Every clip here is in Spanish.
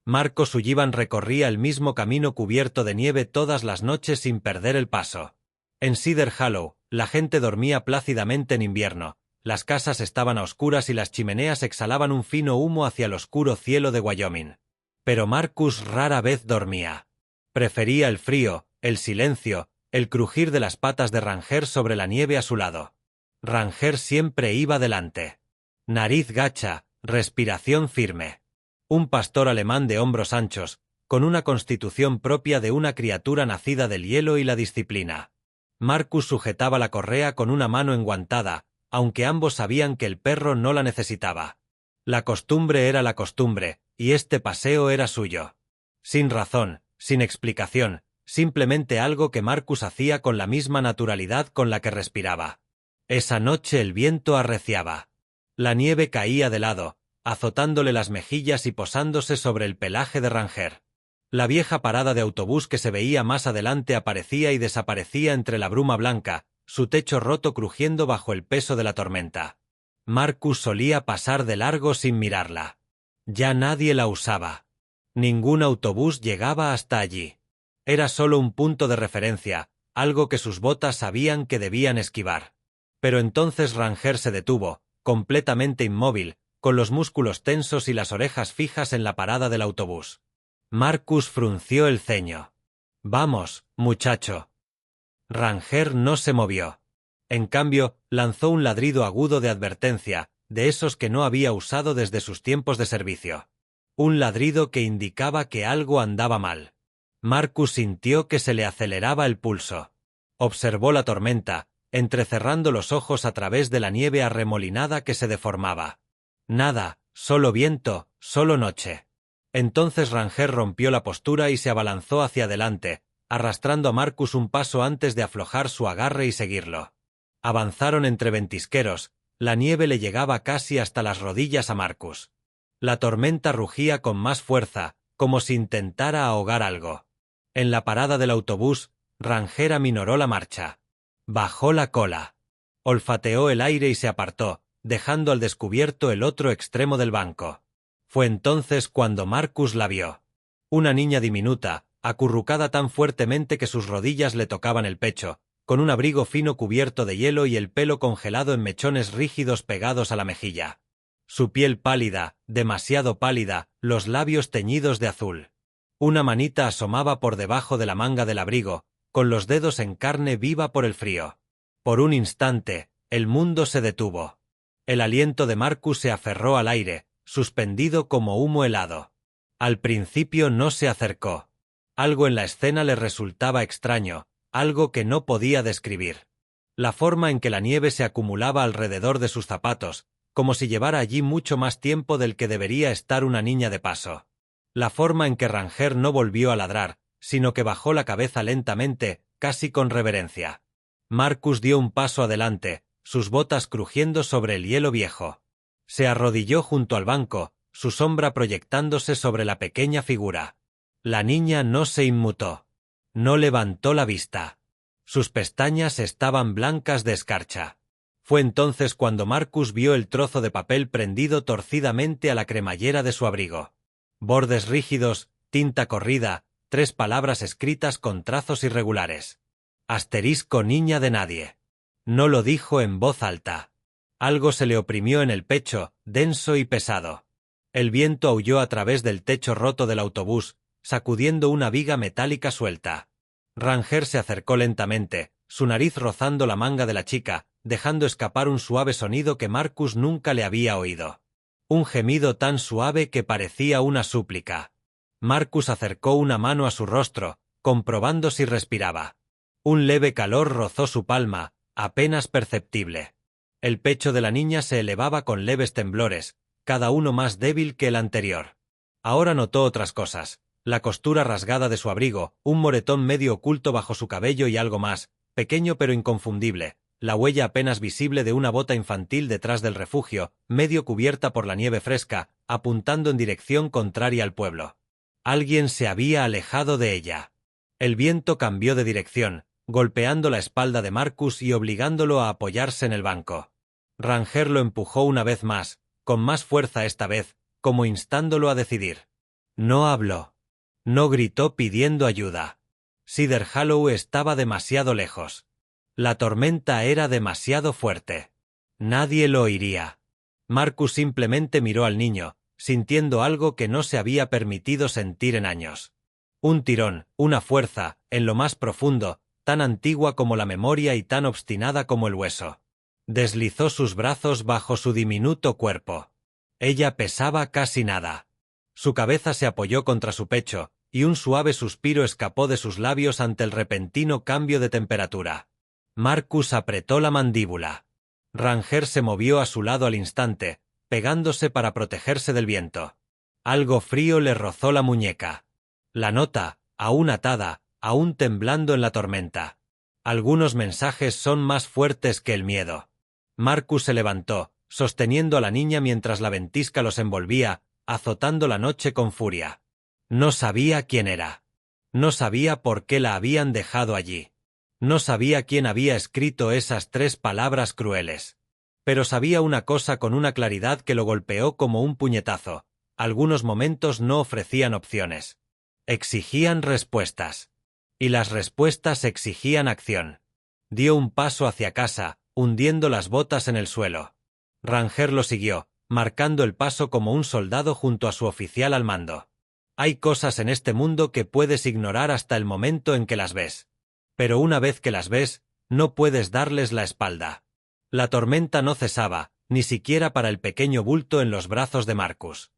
Marco Sullivan recorría el mismo camino cubierto de nieve todas las noches sin perder el paso. En Cedar Hollow, la gente dormía plácidamente en invierno, las casas estaban a oscuras y las chimeneas exhalaban un fino humo hacia el oscuro cielo de Wyoming. Pero Marcus rara vez dormía. Prefería el frío, el silencio, el crujir de las patas de Ranger sobre la nieve a su lado. Ranger siempre iba delante. Nariz gacha, respiración firme. Un pastor alemán de hombros anchos, con una constitución propia de una criatura nacida del hielo y la disciplina. Marcus sujetaba la correa con una mano enguantada, aunque ambos sabían que el perro no la necesitaba. La costumbre era la costumbre, y este paseo era suyo. Sin razón, sin explicación, simplemente algo que Marcus hacía con la misma naturalidad con la que respiraba. Esa noche el viento arreciaba. La nieve caía de lado, azotándole las mejillas y posándose sobre el pelaje de Ranger. La vieja parada de autobús que se veía más adelante aparecía y desaparecía entre la bruma blanca, su techo roto crujiendo bajo el peso de la tormenta. Marcus solía pasar de largo sin mirarla. Ya nadie la usaba. Ningún autobús llegaba hasta allí. Era solo un punto de referencia, algo que sus botas sabían que debían esquivar. Pero entonces Ranger se detuvo, completamente inmóvil, con los músculos tensos y las orejas fijas en la parada del autobús. Marcus frunció el ceño. «Vamos, muchacho». Ranger no se movió. En cambio, lanzó un ladrido agudo de advertencia, de esos que no había usado desde sus tiempos de servicio. Un ladrido que indicaba que algo andaba mal. Marcus sintió que se le aceleraba el pulso. Observó la tormenta, entrecerrando los ojos a través de la nieve arremolinada que se deformaba. Nada, solo viento, solo noche. Entonces Ranger rompió la postura y se abalanzó hacia adelante, arrastrando a Marcus un paso antes de aflojar su agarre y seguirlo. Avanzaron entre ventisqueros, la nieve le llegaba casi hasta las rodillas a Marcus. La tormenta rugía con más fuerza, como si intentara ahogar algo. En la parada del autobús, Ranger aminoró la marcha. Bajó la cola. Olfateó el aire y se apartó, dejando al descubierto el otro extremo del banco. Fue entonces cuando Marcus la vio. Una niña diminuta, acurrucada tan fuertemente que sus rodillas le tocaban el pecho, con un abrigo fino cubierto de hielo y el pelo congelado en mechones rígidos pegados a la mejilla. Su piel pálida, demasiado pálida, los labios teñidos de azul. Una manita asomaba por debajo de la manga del abrigo, con los dedos en carne viva por el frío. Por un instante, el mundo se detuvo. El aliento de Marcus se aferró al aire, suspendido como humo helado. Al principio no se acercó. Algo en la escena le resultaba extraño, algo que no podía describir. La forma en que la nieve se acumulaba alrededor de sus zapatos, como si llevara allí mucho más tiempo del que debería estar una niña de paso. La forma en que Ranger no volvió a ladrar, sino que bajó la cabeza lentamente, casi con reverencia. Marcus dio un paso adelante, sus botas crujiendo sobre el hielo viejo. Se arrodilló junto al banco, su sombra proyectándose sobre la pequeña figura. La niña no se inmutó. No levantó la vista. Sus pestañas estaban blancas de escarcha. Fue entonces cuando Marcus vio el trozo de papel prendido torcidamente a la cremallera de su abrigo. Bordes rígidos, tinta corrida, 3 palabras escritas con trazos irregulares. Asterisco niña de nadie. No lo dijo en voz alta. Algo se le oprimió en el pecho, denso y pesado. El viento aulló a través del techo roto del autobús, sacudiendo una viga metálica suelta. Ranger se acercó lentamente, su nariz rozando la manga de la chica, dejando escapar un suave sonido que Marcus nunca le había oído. Un gemido tan suave que parecía una súplica. Marcus acercó una mano a su rostro, comprobando si respiraba. Un leve calor rozó su palma, apenas perceptible. El pecho de la niña se elevaba con leves temblores, cada uno más débil que el anterior. Ahora notó otras cosas: la costura rasgada de su abrigo, un moretón medio oculto bajo su cabello y algo más, pequeño pero inconfundible, la huella apenas visible de una bota infantil detrás del refugio, medio cubierta por la nieve fresca, apuntando en dirección contraria al pueblo. Alguien se había alejado de ella. El viento cambió de dirección, golpeando la espalda de Marcus y obligándolo a apoyarse en el banco. Ranger lo empujó una vez más, con más fuerza esta vez, como instándolo a decidir. No habló. No gritó pidiendo ayuda. Cedar Hollow estaba demasiado lejos. La tormenta era demasiado fuerte. Nadie lo oiría. Marcus simplemente miró al niño, sintiendo algo que no se había permitido sentir en años. Un tirón, una fuerza, en lo más profundo, tan antigua como la memoria y tan obstinada como el hueso. Deslizó sus brazos bajo su diminuto cuerpo. Ella pesaba casi nada. Su cabeza se apoyó contra su pecho, y un suave suspiro escapó de sus labios ante el repentino cambio de temperatura. Marcus apretó la mandíbula. Ranger se movió a su lado al instante, pegándose para protegerse del viento. Algo frío le rozó la muñeca. La nota, aún atada, aún temblando en la tormenta. Algunos mensajes son más fuertes que el miedo. Marcus se levantó, sosteniendo a la niña mientras la ventisca los envolvía, azotando la noche con furia. No sabía quién era. No sabía por qué la habían dejado allí. No sabía quién había escrito esas 3 palabras crueles. Pero sabía una cosa con una claridad que lo golpeó como un puñetazo. Algunos momentos no ofrecían opciones. Exigían respuestas. Y las respuestas exigían acción. Dio un paso hacia casa, hundiendo las botas en el suelo. Ranger lo siguió, marcando el paso como un soldado junto a su oficial al mando. Hay cosas en este mundo que puedes ignorar hasta el momento en que las ves. Pero una vez que las ves, no puedes darles la espalda. La tormenta no cesaba, ni siquiera para el pequeño bulto en los brazos de Marcus.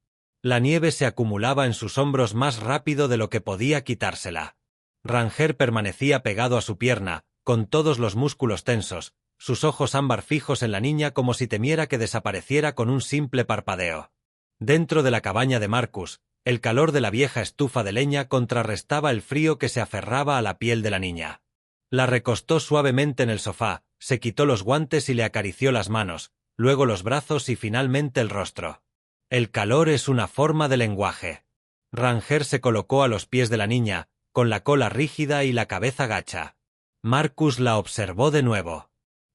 La nieve se acumulaba en sus hombros más rápido de lo que podía quitársela. Ranger permanecía pegado a su pierna, con todos los músculos tensos, sus ojos ámbar fijos en la niña como si temiera que desapareciera con un simple parpadeo. Dentro de la cabaña de Marcus, el calor de la vieja estufa de leña contrarrestaba el frío que se aferraba a la piel de la niña. La recostó suavemente en el sofá, se quitó los guantes y le acarició las manos, luego los brazos y finalmente el rostro. El calor es una forma de lenguaje. Ranger se colocó a los pies de la niña, con la cola rígida y la cabeza gacha. Marcus la observó de nuevo.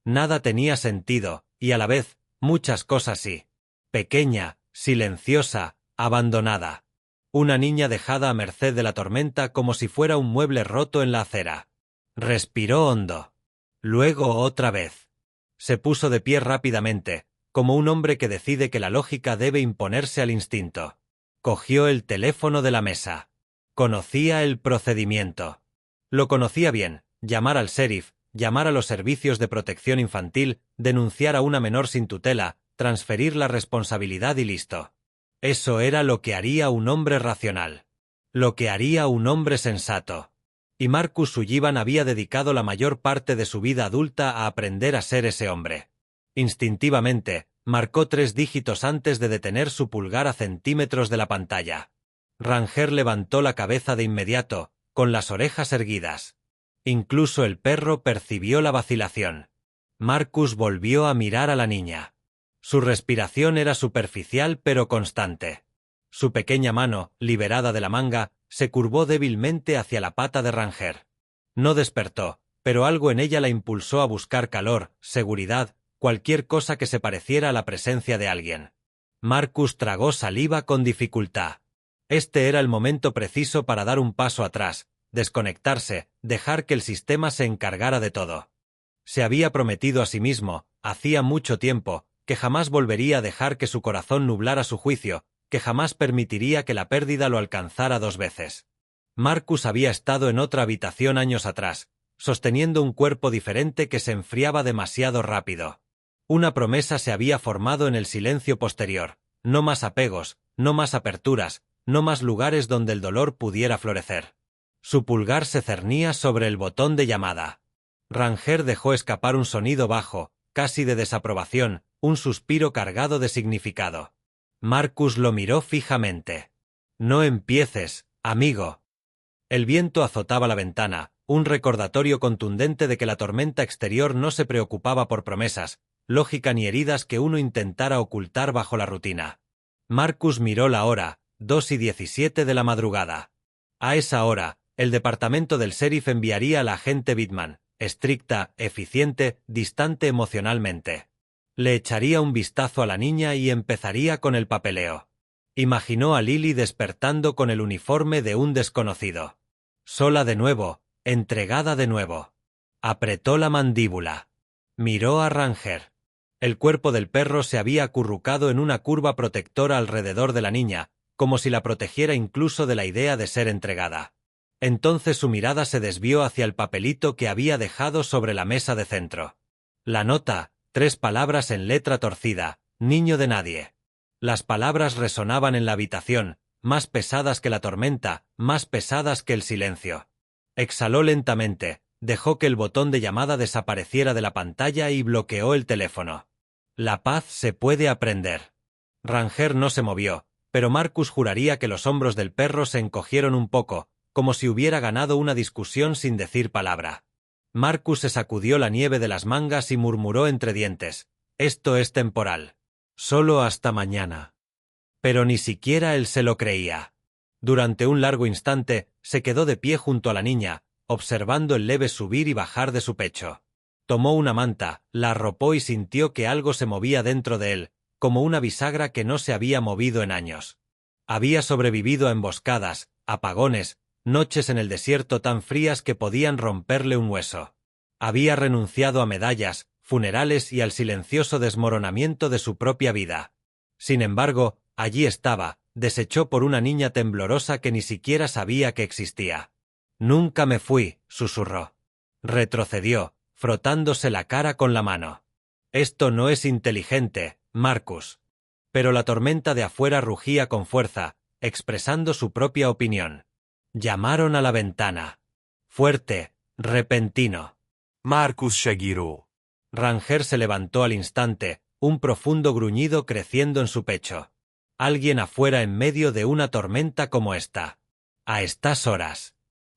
Nada tenía sentido, y a la vez, muchas cosas sí. Pequeña, silenciosa, abandonada. Una niña dejada a merced de la tormenta como si fuera un mueble roto en la acera. Respiró hondo. Luego otra vez. Se puso de pie rápidamente, como un hombre que decide que la lógica debe imponerse al instinto. Cogió el teléfono de la mesa. Conocía el procedimiento. Lo conocía bien: llamar al sheriff, llamar a los servicios de protección infantil, denunciar a una menor sin tutela, transferir la responsabilidad y listo. Eso era lo que haría un hombre racional. Lo que haría un hombre sensato. Y Marcus Sullivan había dedicado la mayor parte de su vida adulta a aprender a ser ese hombre. Instintivamente, marcó 3 dígitos antes de detener su pulgar a centímetros de la pantalla. Ranger levantó la cabeza de inmediato, con las orejas erguidas. Incluso el perro percibió la vacilación. Marcus volvió a mirar a la niña. Su respiración era superficial pero constante. Su pequeña mano, liberada de la manga, se curvó débilmente hacia la pata de Ranger. No despertó, pero algo en ella la impulsó a buscar calor, seguridad, cualquier cosa que se pareciera a la presencia de alguien. Marcus tragó saliva con dificultad. Este era el momento preciso para dar un paso atrás, desconectarse, dejar que el sistema se encargara de todo. Se había prometido a sí mismo, hacía mucho tiempo, que jamás volvería a dejar que su corazón nublara su juicio, que jamás permitiría que la pérdida lo alcanzara 2 veces. Marcus había estado en otra habitación años atrás, sosteniendo un cuerpo diferente que se enfriaba demasiado rápido. Una promesa se había formado en el silencio posterior: no más apegos, no más aperturas, no más lugares donde el dolor pudiera florecer. Su pulgar se cernía sobre el botón de llamada. Ranger dejó escapar un sonido bajo, casi de desaprobación, un suspiro cargado de significado. Marcus lo miró fijamente. «No empieces, amigo». El viento azotaba la ventana, un recordatorio contundente de que la tormenta exterior no se preocupaba por promesas, lógica ni heridas que uno intentara ocultar bajo la rutina. Marcus miró la hora: 2:17 de la madrugada. A esa hora, el departamento del sheriff enviaría a la agente Bitman, estricta, eficiente, distante emocionalmente. Le echaría un vistazo a la niña y empezaría con el papeleo. Imaginó a Lily despertando con el uniforme de un desconocido. Sola de nuevo, entregada de nuevo. Apretó la mandíbula. Miró a Ranger. El cuerpo del perro se había acurrucado en una curva protectora alrededor de la niña, como si la protegiera incluso de la idea de ser entregada. Entonces su mirada se desvió hacia el papelito que había dejado sobre la mesa de centro. La nota, 3 palabras en letra torcida, niño de nadie. Las palabras resonaban en la habitación, más pesadas que la tormenta, más pesadas que el silencio. Exhaló lentamente, dejó que el botón de llamada desapareciera de la pantalla y bloqueó el teléfono. La paz se puede aprender. Ranger no se movió, pero Marcus juraría que los hombros del perro se encogieron un poco, como si hubiera ganado una discusión sin decir palabra. Marcus se sacudió la nieve de las mangas y murmuró entre dientes: «Esto es temporal. Solo hasta mañana». Pero ni siquiera él se lo creía. Durante un largo instante, se quedó de pie junto a la niña, observando el leve subir y bajar de su pecho. Tomó una manta, la arropó y sintió que algo se movía dentro de él, como una bisagra que no se había movido en años. Había sobrevivido a emboscadas, apagones, noches en el desierto tan frías que podían romperle un hueso. Había renunciado a medallas, funerales y al silencioso desmoronamiento de su propia vida. Sin embargo, allí estaba, deshecho por una niña temblorosa que ni siquiera sabía que existía. «Nunca me fui», susurró. Retrocedió, frotándose la cara con la mano. «Esto no es inteligente, Marcus». Pero la tormenta de afuera rugía con fuerza, expresando su propia opinión. Llamaron a la ventana. Fuerte, repentino. Marcus segiró. Ranger se levantó al instante, un profundo gruñido creciendo en su pecho. Alguien afuera en medio de una tormenta como esta. A estas horas.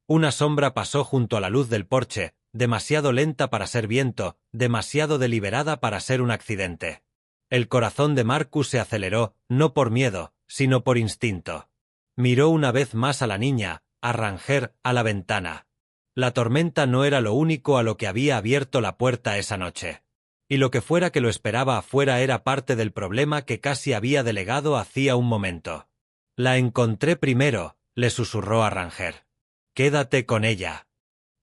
Una sombra pasó junto a la luz del porche, demasiado lenta para ser viento, demasiado deliberada para ser un accidente. El corazón de Marcus se aceleró, no por miedo, sino por instinto. Miró una vez más a la niña, a Ranger, a la ventana. La tormenta no era lo único a lo que había abierto la puerta esa noche. Y lo que fuera que lo esperaba afuera era parte del problema que casi había delegado hacía un momento. «La encontré primero», le susurró a Ranger. «Quédate con ella».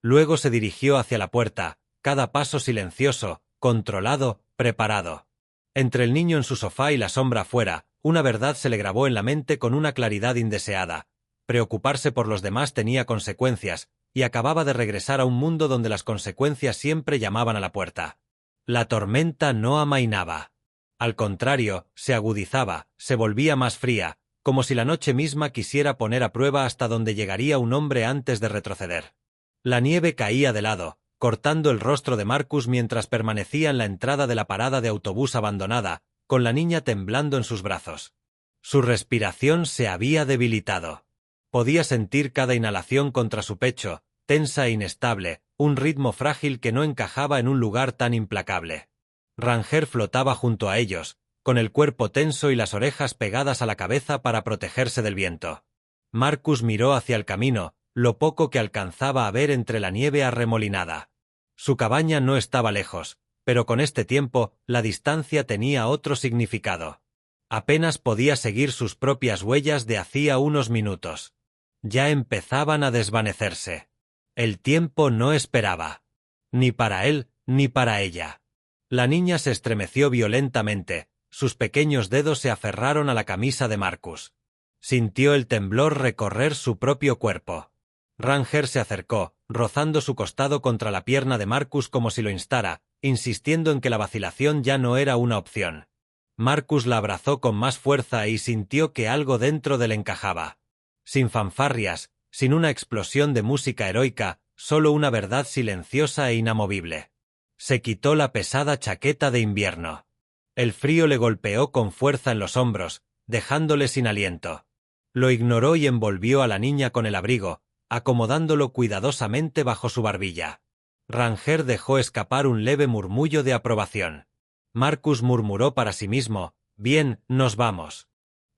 Luego se dirigió hacia la puerta, cada paso silencioso, controlado, preparado. Entre el niño en su sofá y la sombra afuera, una verdad se le grabó en la mente con una claridad indeseada. Preocuparse por los demás tenía consecuencias, y acababa de regresar a un mundo donde las consecuencias siempre llamaban a la puerta. La tormenta no amainaba. Al contrario, se agudizaba, se volvía más fría, como si la noche misma quisiera poner a prueba hasta dónde llegaría un hombre antes de retroceder. La nieve caía de lado, cortando el rostro de Marcus mientras permanecía en la entrada de la parada de autobús abandonada, con la niña temblando en sus brazos. Su respiración se había debilitado. Podía sentir cada inhalación contra su pecho, tensa e inestable, un ritmo frágil que no encajaba en un lugar tan implacable. Ranger flotaba junto a ellos, con el cuerpo tenso y las orejas pegadas a la cabeza para protegerse del viento. Marcus miró hacia el camino, lo poco que alcanzaba a ver entre la nieve arremolinada. Su cabaña no estaba lejos, pero con este tiempo, la distancia tenía otro significado. Apenas podía seguir sus propias huellas de hacía unos minutos. Ya empezaban a desvanecerse. El tiempo no esperaba. Ni para él, ni para ella. La niña se estremeció violentamente, sus pequeños dedos se aferraron a la camisa de Marcus. Sintió el temblor recorrer su propio cuerpo. Ranger se acercó, rozando su costado contra la pierna de Marcus como si lo instara, insistiendo en que la vacilación ya no era una opción. Marcus la abrazó con más fuerza y sintió que algo dentro de él encajaba. Sin fanfarrias, sin una explosión de música heroica, solo una verdad silenciosa e inamovible. Se quitó la pesada chaqueta de invierno. El frío le golpeó con fuerza en los hombros, dejándole sin aliento. Lo ignoró y envolvió a la niña con el abrigo, acomodándolo cuidadosamente bajo su barbilla. Ranger dejó escapar un leve murmullo de aprobación. Marcus murmuró para sí mismo: «Bien, nos vamos».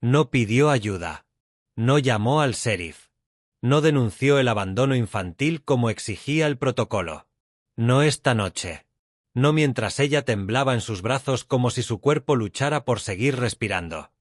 No pidió ayuda. No llamó al sheriff. No denunció el abandono infantil como exigía el protocolo. No esta noche. No mientras ella temblaba en sus brazos como si su cuerpo luchara por seguir respirando.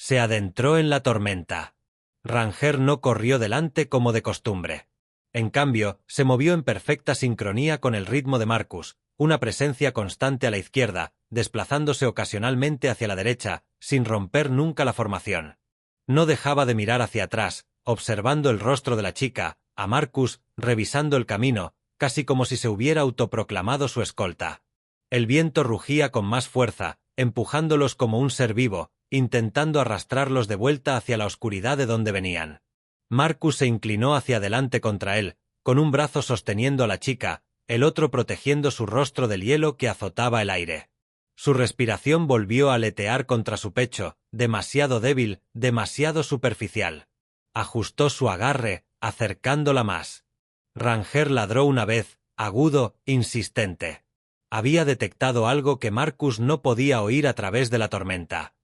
Se adentró en la tormenta. Ranger no corrió delante como de costumbre. En cambio, se movió en perfecta sincronía con el ritmo de Marcus, una presencia constante a la izquierda, desplazándose ocasionalmente hacia la derecha, sin romper nunca la formación. No dejaba de mirar hacia atrás, observando el rostro de la chica, a Marcus, revisando el camino, casi como si se hubiera autoproclamado su escolta. El viento rugía con más fuerza, empujándolos como un ser vivo, intentando arrastrarlos de vuelta hacia la oscuridad de donde venían. Marcus se inclinó hacia adelante contra él, con un brazo sosteniendo a la chica, el otro protegiendo su rostro del hielo que azotaba el aire. Su respiración volvió a aletear contra su pecho, demasiado débil, demasiado superficial. Ajustó su agarre, acercándola más. Ranger ladró una vez, agudo, insistente. Había detectado algo que Marcus no podía oír a través de la tormenta.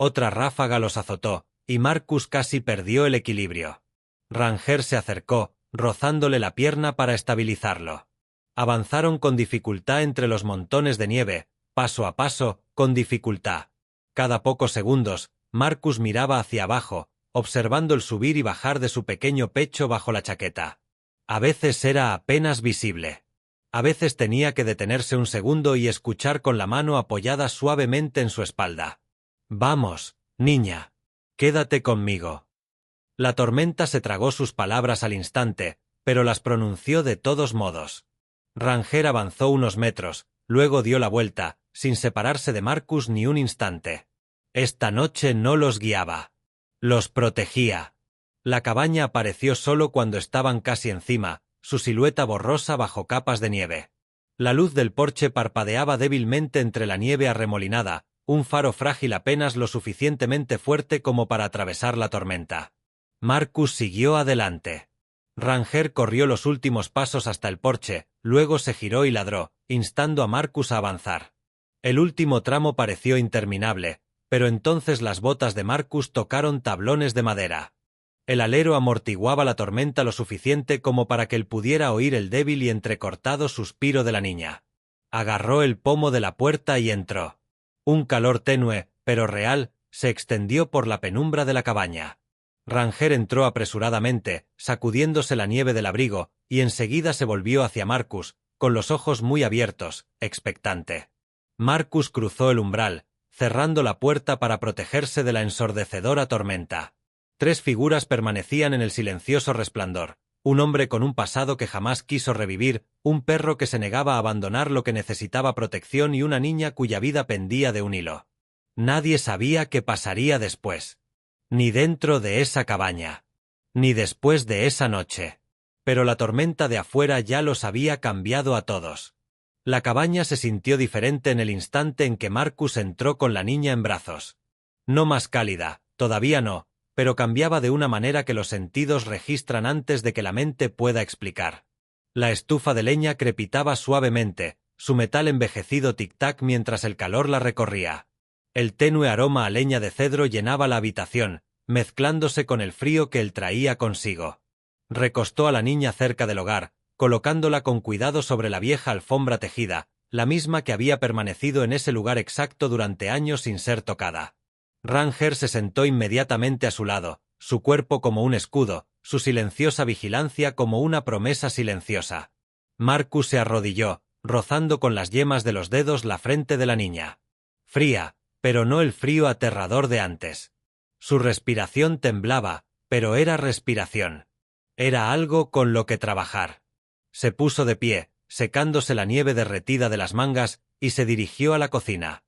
Otra ráfaga los azotó, y Marcus casi perdió el equilibrio. Ranger se acercó, rozándole la pierna para estabilizarlo. Avanzaron con dificultad entre los montones de nieve, paso a paso, con dificultad. Cada pocos segundos, Marcus miraba hacia abajo, observando el subir y bajar de su pequeño pecho bajo la chaqueta. A veces era apenas visible. A veces tenía que detenerse un segundo y escuchar con la mano apoyada suavemente en su espalda. «Vamos, niña. Quédate conmigo». La tormenta se tragó sus palabras al instante, pero las pronunció de todos modos. Ranger avanzó unos metros, luego dio la vuelta, sin separarse de Marcus ni un instante. Esta noche no los guiaba. Los protegía. La cabaña apareció solo cuando estaban casi encima, su silueta borrosa bajo capas de nieve. La luz del porche parpadeaba débilmente entre la nieve arremolinada, un faro frágil apenas lo suficientemente fuerte como para atravesar la tormenta. Marcus siguió adelante. Ranger corrió los últimos pasos hasta el porche, luego se giró y ladró, instando a Marcus a avanzar. El último tramo pareció interminable, pero entonces las botas de Marcus tocaron tablones de madera. El alero amortiguaba la tormenta lo suficiente como para que él pudiera oír el débil y entrecortado suspiro de la niña. Agarró el pomo de la puerta y entró. Un calor tenue, pero real, se extendió por la penumbra de la cabaña. Ranger entró apresuradamente, sacudiéndose la nieve del abrigo, y enseguida se volvió hacia Marcus, con los ojos muy abiertos, expectante. Marcus cruzó el umbral, cerrando la puerta para protegerse de la ensordecedora tormenta. 3 figuras permanecían en el silencioso resplandor: un hombre con un pasado que jamás quiso revivir, un perro que se negaba a abandonar lo que necesitaba protección y una niña cuya vida pendía de un hilo. Nadie sabía qué pasaría después. Ni dentro de esa cabaña. Ni después de esa noche. Pero la tormenta de afuera ya los había cambiado a todos. La cabaña se sintió diferente en el instante en que Marcus entró con la niña en brazos. No más cálida, todavía no, pero cambiaba de una manera que los sentidos registran antes de que la mente pueda explicar. La estufa de leña crepitaba suavemente, su metal envejecido tic-tac mientras el calor la recorría. El tenue aroma a leña de cedro llenaba la habitación, mezclándose con el frío que él traía consigo. Recostó a la niña cerca del hogar, colocándola con cuidado sobre la vieja alfombra tejida, la misma que había permanecido en ese lugar exacto durante años sin ser tocada. Ranger se sentó inmediatamente a su lado, su cuerpo como un escudo, su silenciosa vigilancia como una promesa silenciosa. Marcus se arrodilló, rozando con las yemas de los dedos la frente de la niña. Fría, pero no el frío aterrador de antes. Su respiración temblaba, pero era respiración. Era algo con lo que trabajar. Se puso de pie, secándose la nieve derretida de las mangas, y se dirigió a la cocina.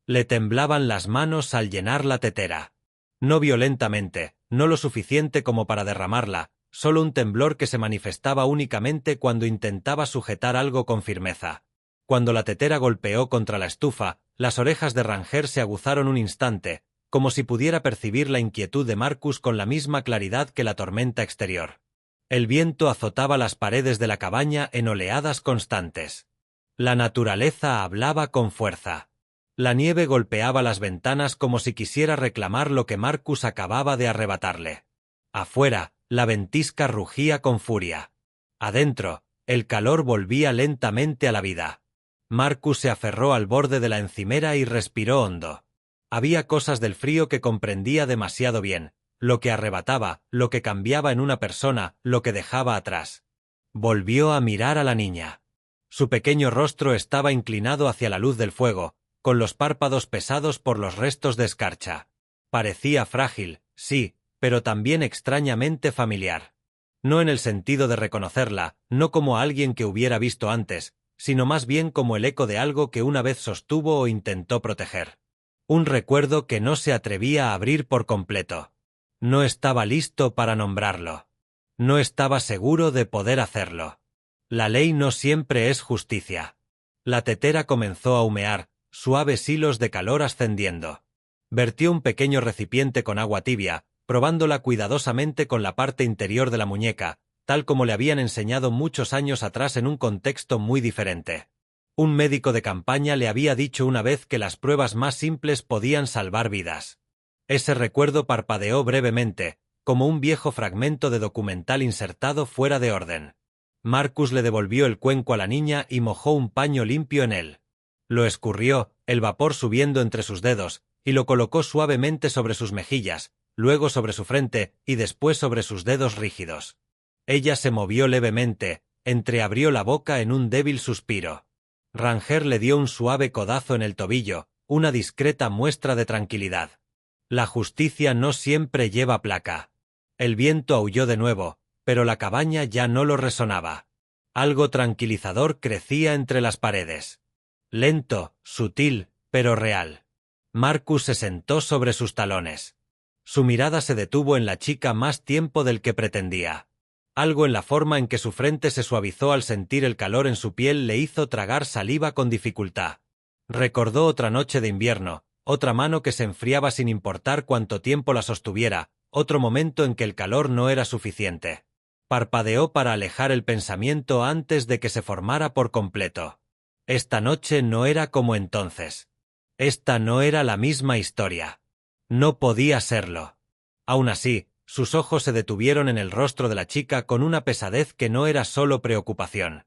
Le temblaban las manos al llenar la tetera. No violentamente, no lo suficiente como para derramarla, solo un temblor que se manifestaba únicamente cuando intentaba sujetar algo con firmeza. Cuando la tetera golpeó contra la estufa, las orejas de Ranger se aguzaron un instante, como si pudiera percibir la inquietud de Marcus con la misma claridad que la tormenta exterior. El viento azotaba las paredes de la cabaña en oleadas constantes. La naturaleza hablaba con fuerza. La nieve golpeaba las ventanas como si quisiera reclamar lo que Marcus acababa de arrebatarle. Afuera, la ventisca rugía con furia. Adentro, el calor volvía lentamente a la vida. Marcus se aferró al borde de la encimera y respiró hondo. Había cosas del frío que comprendía demasiado bien, lo que arrebataba, lo que cambiaba en una persona, lo que dejaba atrás. Volvió a mirar a la niña. Su pequeño rostro estaba inclinado hacia la luz del fuego, con los párpados pesados por los restos de escarcha. Parecía frágil, sí, pero también extrañamente familiar. No en el sentido de reconocerla, no como a alguien que hubiera visto antes, sino más bien como el eco de algo que una vez sostuvo o intentó proteger. Un recuerdo que no se atrevía a abrir por completo. No estaba listo para nombrarlo. No estaba seguro de poder hacerlo. La ley no siempre es justicia. La tetera comenzó a humear, suaves hilos de calor ascendiendo. Vertió un pequeño recipiente con agua tibia, probándola cuidadosamente con la parte interior de la muñeca, tal como le habían enseñado muchos años atrás en un contexto muy diferente. Un médico de campaña le había dicho una vez que las pruebas más simples podían salvar vidas. Ese recuerdo parpadeó brevemente, como un viejo fragmento de documental insertado fuera de orden. Marcus le devolvió el cuenco a la niña y mojó un paño limpio en él. Lo escurrió, el vapor subiendo entre sus dedos, y lo colocó suavemente sobre sus mejillas, luego sobre su frente y después sobre sus dedos rígidos. Ella se movió levemente, entreabrió la boca en un débil suspiro. Ranger le dio un suave codazo en el tobillo, una discreta muestra de tranquilidad. La justicia no siempre lleva placa. El viento aulló de nuevo, pero la cabaña ya no lo resonaba. Algo tranquilizador crecía entre las paredes. Lento, sutil, pero real. Marcus se sentó sobre sus talones. Su mirada se detuvo en la chica más tiempo del que pretendía. Algo en la forma en que su frente se suavizó al sentir el calor en su piel le hizo tragar saliva con dificultad. Recordó otra noche de invierno, otra mano que se enfriaba sin importar cuánto tiempo la sostuviera, otro momento en que el calor no era suficiente. Parpadeó para alejar el pensamiento antes de que se formara por completo. Esta noche no era como entonces. Esta no era la misma historia. No podía serlo. Aún así, sus ojos se detuvieron en el rostro de la chica con una pesadez que no era solo preocupación.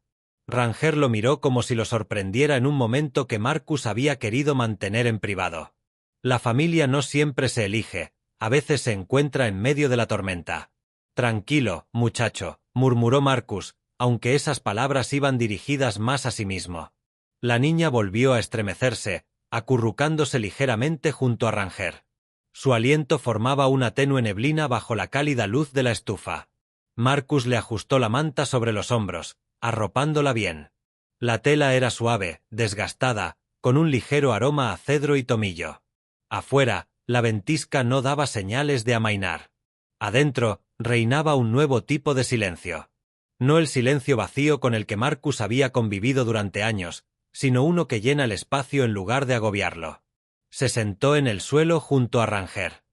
Ranger lo miró como si lo sorprendiera en un momento que Marcus había querido mantener en privado. La familia no siempre se elige, a veces se encuentra en medio de la tormenta. Tranquilo, muchacho, murmuró Marcus, aunque esas palabras iban dirigidas más a sí mismo. La niña volvió a estremecerse, acurrucándose ligeramente junto a Ranger. Su aliento formaba una tenue neblina bajo la cálida luz de la estufa. Marcus le ajustó la manta sobre los hombros, arropándola bien. La tela era suave, desgastada, con un ligero aroma a cedro y tomillo. Afuera, la ventisca no daba señales de amainar. Adentro, reinaba un nuevo tipo de silencio. No el silencio vacío con el que Marcus había convivido durante años, sino uno que llena el espacio en lugar de agobiarlo. Se sentó en el suelo junto a Ranger.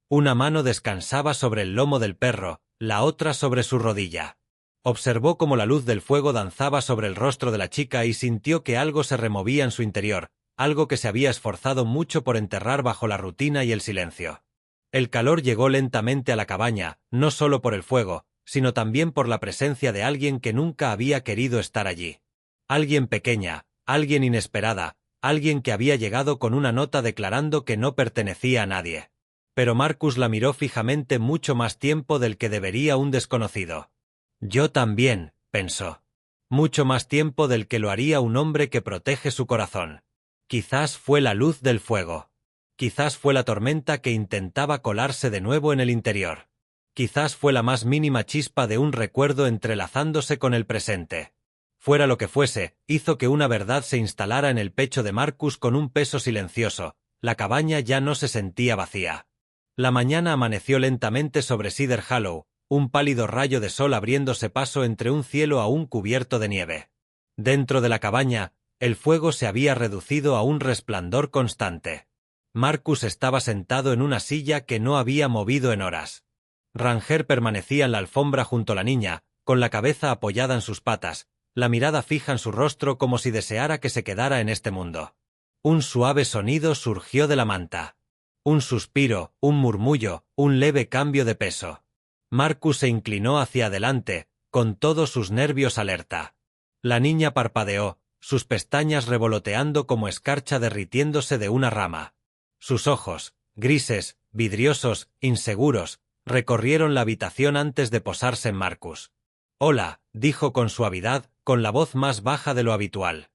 Una mano descansaba sobre el lomo del perro, la otra sobre su rodilla. Observó cómo la luz del fuego danzaba sobre el rostro de la chica y sintió que algo se removía en su interior, algo que se había esforzado mucho por enterrar bajo la rutina y el silencio. El calor llegó lentamente a la cabaña, no solo por el fuego, sino también por la presencia de alguien que nunca había querido estar allí. Alguien pequeña, alguien inesperada, alguien que había llegado con una nota declarando que no pertenecía a nadie. Pero Marcus la miró fijamente mucho más tiempo del que debería un desconocido. Yo también, pensó. Mucho más tiempo del que lo haría un hombre que protege su corazón. Quizás fue la luz del fuego. Quizás fue la tormenta que intentaba colarse de nuevo en el interior. Quizás fue la más mínima chispa de un recuerdo entrelazándose con el presente. Fuera lo que fuese, hizo que una verdad se instalara en el pecho de Marcus con un peso silencioso. La cabaña ya no se sentía vacía. La mañana amaneció lentamente sobre Cedar Hollow, un pálido rayo de sol abriéndose paso entre un cielo aún cubierto de nieve. Dentro de la cabaña, el fuego se había reducido a un resplandor constante. Marcus estaba sentado en una silla que no había movido en horas. Ranger permanecía en la alfombra junto a la niña, con la cabeza apoyada en sus patas, la mirada fija en su rostro como si deseara que se quedara en este mundo. Un suave sonido surgió de la manta. Un suspiro, un murmullo, un leve cambio de peso. Marcus se inclinó hacia adelante, con todos sus nervios alerta. La niña parpadeó, sus pestañas revoloteando como escarcha derritiéndose de una rama. Sus ojos, grises, vidriosos, inseguros, recorrieron la habitación antes de posarse en Marcus. «Hola», dijo con suavidad, con la voz más baja de lo habitual.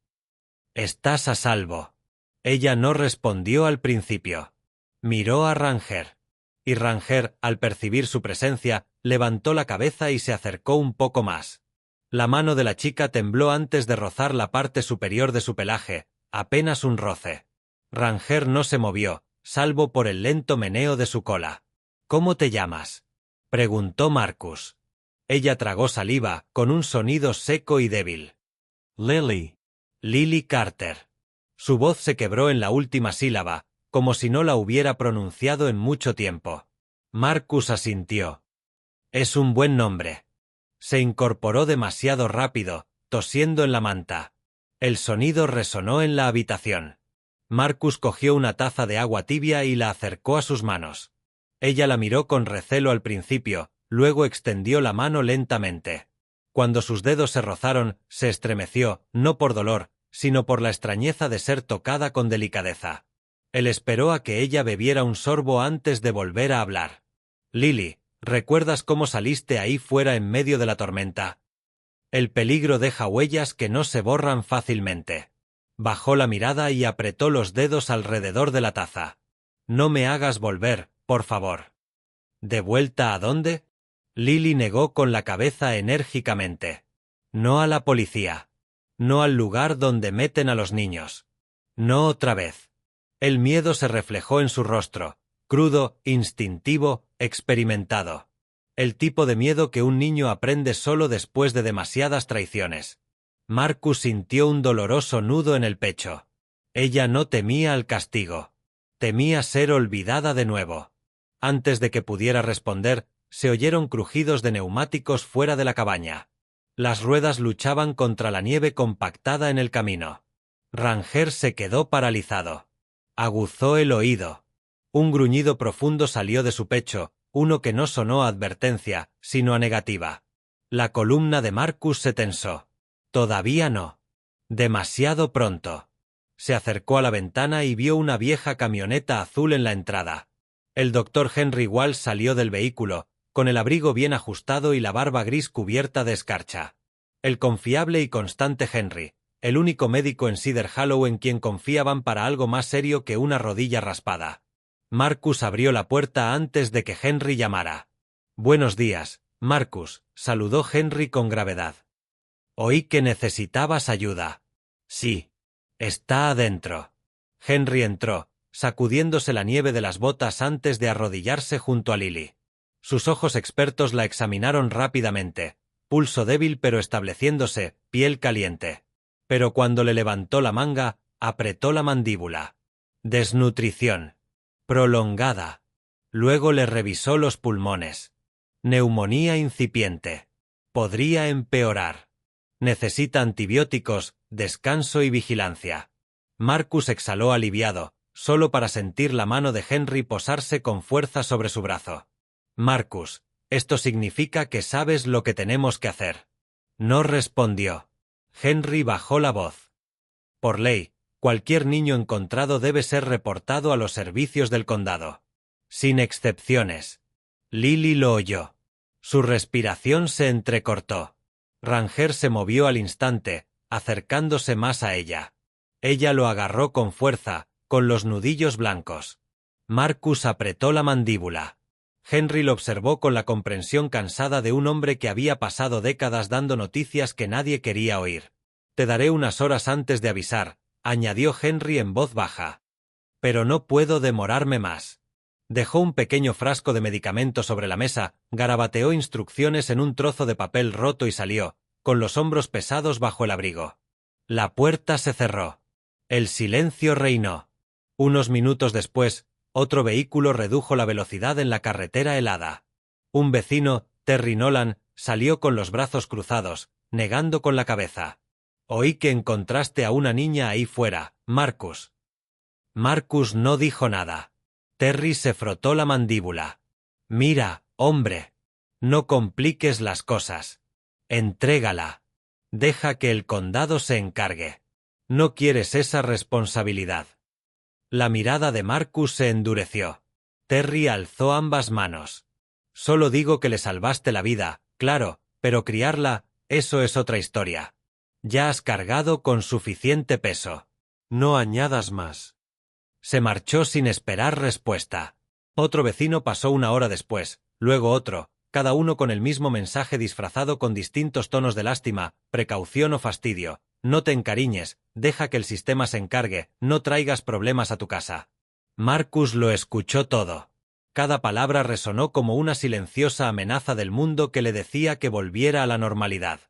«Estás a salvo». Ella no respondió al principio. Miró a Ranger. Y Ranger, al percibir su presencia, levantó la cabeza y se acercó un poco más. La mano de la chica tembló antes de rozar la parte superior de su pelaje, apenas un roce. Ranger no se movió, salvo por el lento meneo de su cola. «¿Cómo te llamas?», preguntó Marcus. Ella tragó saliva, con un sonido seco y débil. Lily. Lily Carter. Su voz se quebró en la última sílaba, como si no la hubiera pronunciado en mucho tiempo. Marcus asintió. «Es un buen nombre». Se incorporó demasiado rápido, tosiendo en la manta. El sonido resonó en la habitación. Marcus cogió una taza de agua tibia y la acercó a sus manos. Ella la miró con recelo al principio, luego extendió la mano lentamente. Cuando sus dedos se rozaron, se estremeció, no por dolor, sino por la extrañeza de ser tocada con delicadeza. Él esperó a que ella bebiera un sorbo antes de volver a hablar. «Lily, ¿recuerdas cómo saliste ahí fuera en medio de la tormenta? El peligro deja huellas que no se borran fácilmente». Bajó la mirada y apretó los dedos alrededor de la taza. «No me hagas volver, por favor». «¿De vuelta a dónde?». Lily negó con la cabeza enérgicamente. «No a la policía. No al lugar donde meten a los niños. No otra vez». El miedo se reflejó en su rostro, crudo, instintivo, experimentado. El tipo de miedo que un niño aprende solo después de demasiadas traiciones. Marcus sintió un doloroso nudo en el pecho. Ella no temía al castigo. Temía ser olvidada de nuevo. Antes de que pudiera responder, se oyeron crujidos de neumáticos fuera de la cabaña. Las ruedas luchaban contra la nieve compactada en el camino. Ranger se quedó paralizado. Aguzó el oído. Un gruñido profundo salió de su pecho, uno que no sonó a advertencia, sino a negativa. La columna de Marcus se tensó. Todavía no. Demasiado pronto. Se acercó a la ventana y vio una vieja camioneta azul en la entrada. El doctor Henry Walsh salió del vehículo, con el abrigo bien ajustado y la barba gris cubierta de escarcha. El confiable y constante Henry, el único médico en Cedar Hollow en quien confiaban para algo más serio que una rodilla raspada. Marcus abrió la puerta antes de que Henry llamara. «Buenos días, Marcus», saludó Henry con gravedad. «Oí que necesitabas ayuda». «Sí. Está adentro». Henry entró, sacudiéndose la nieve de las botas antes de arrodillarse junto a Lily. Sus ojos expertos la examinaron rápidamente, pulso débil pero estableciéndose, piel caliente. Pero cuando le levantó la manga, apretó la mandíbula. Desnutrición. Prolongada. Luego le revisó los pulmones. Neumonía incipiente. Podría empeorar. Necesita antibióticos, descanso y vigilancia. Marcus exhaló aliviado, solo para sentir la mano de Henry posarse con fuerza sobre su brazo. «Marcus, esto significa que sabes lo que tenemos que hacer». No respondió. Henry bajó la voz. «Por ley, cualquier niño encontrado debe ser reportado a los servicios del condado. Sin excepciones». Lily lo oyó. Su respiración se entrecortó. Ranger se movió al instante, acercándose más a ella. Ella lo agarró con fuerza, con los nudillos blancos. Marcus apretó la mandíbula. Henry lo observó con la comprensión cansada de un hombre que había pasado décadas dando noticias que nadie quería oír. «Te daré unas horas antes de avisar», añadió Henry en voz baja. «Pero no puedo demorarme más». Dejó un pequeño frasco de medicamento sobre la mesa, garabateó instrucciones en un trozo de papel roto y salió, con los hombros pesados bajo el abrigo. La puerta se cerró. El silencio reinó. Unos minutos después, otro vehículo redujo la velocidad en la carretera helada. Un vecino, Terry Nolan, salió con los brazos cruzados, negando con la cabeza. «Oí que encontraste a una niña ahí fuera, Marcus». Marcus no dijo nada. Terry se frotó la mandíbula. «Mira, hombre. No compliques las cosas. Entrégala. Deja que el condado se encargue. No quieres esa responsabilidad». La mirada de Marcus se endureció. Terry alzó ambas manos. Solo digo que le salvaste la vida, claro, pero criarla, eso es otra historia. Ya has cargado con suficiente peso. No añadas más. Se marchó sin esperar respuesta. Otro vecino pasó una hora después, luego otro, cada uno con el mismo mensaje disfrazado con distintos tonos de lástima, precaución o fastidio. No te encariñes, deja que el sistema se encargue, no traigas problemas a tu casa. Marcus lo escuchó todo. Cada palabra resonó como una silenciosa amenaza del mundo que le decía que volviera a la normalidad.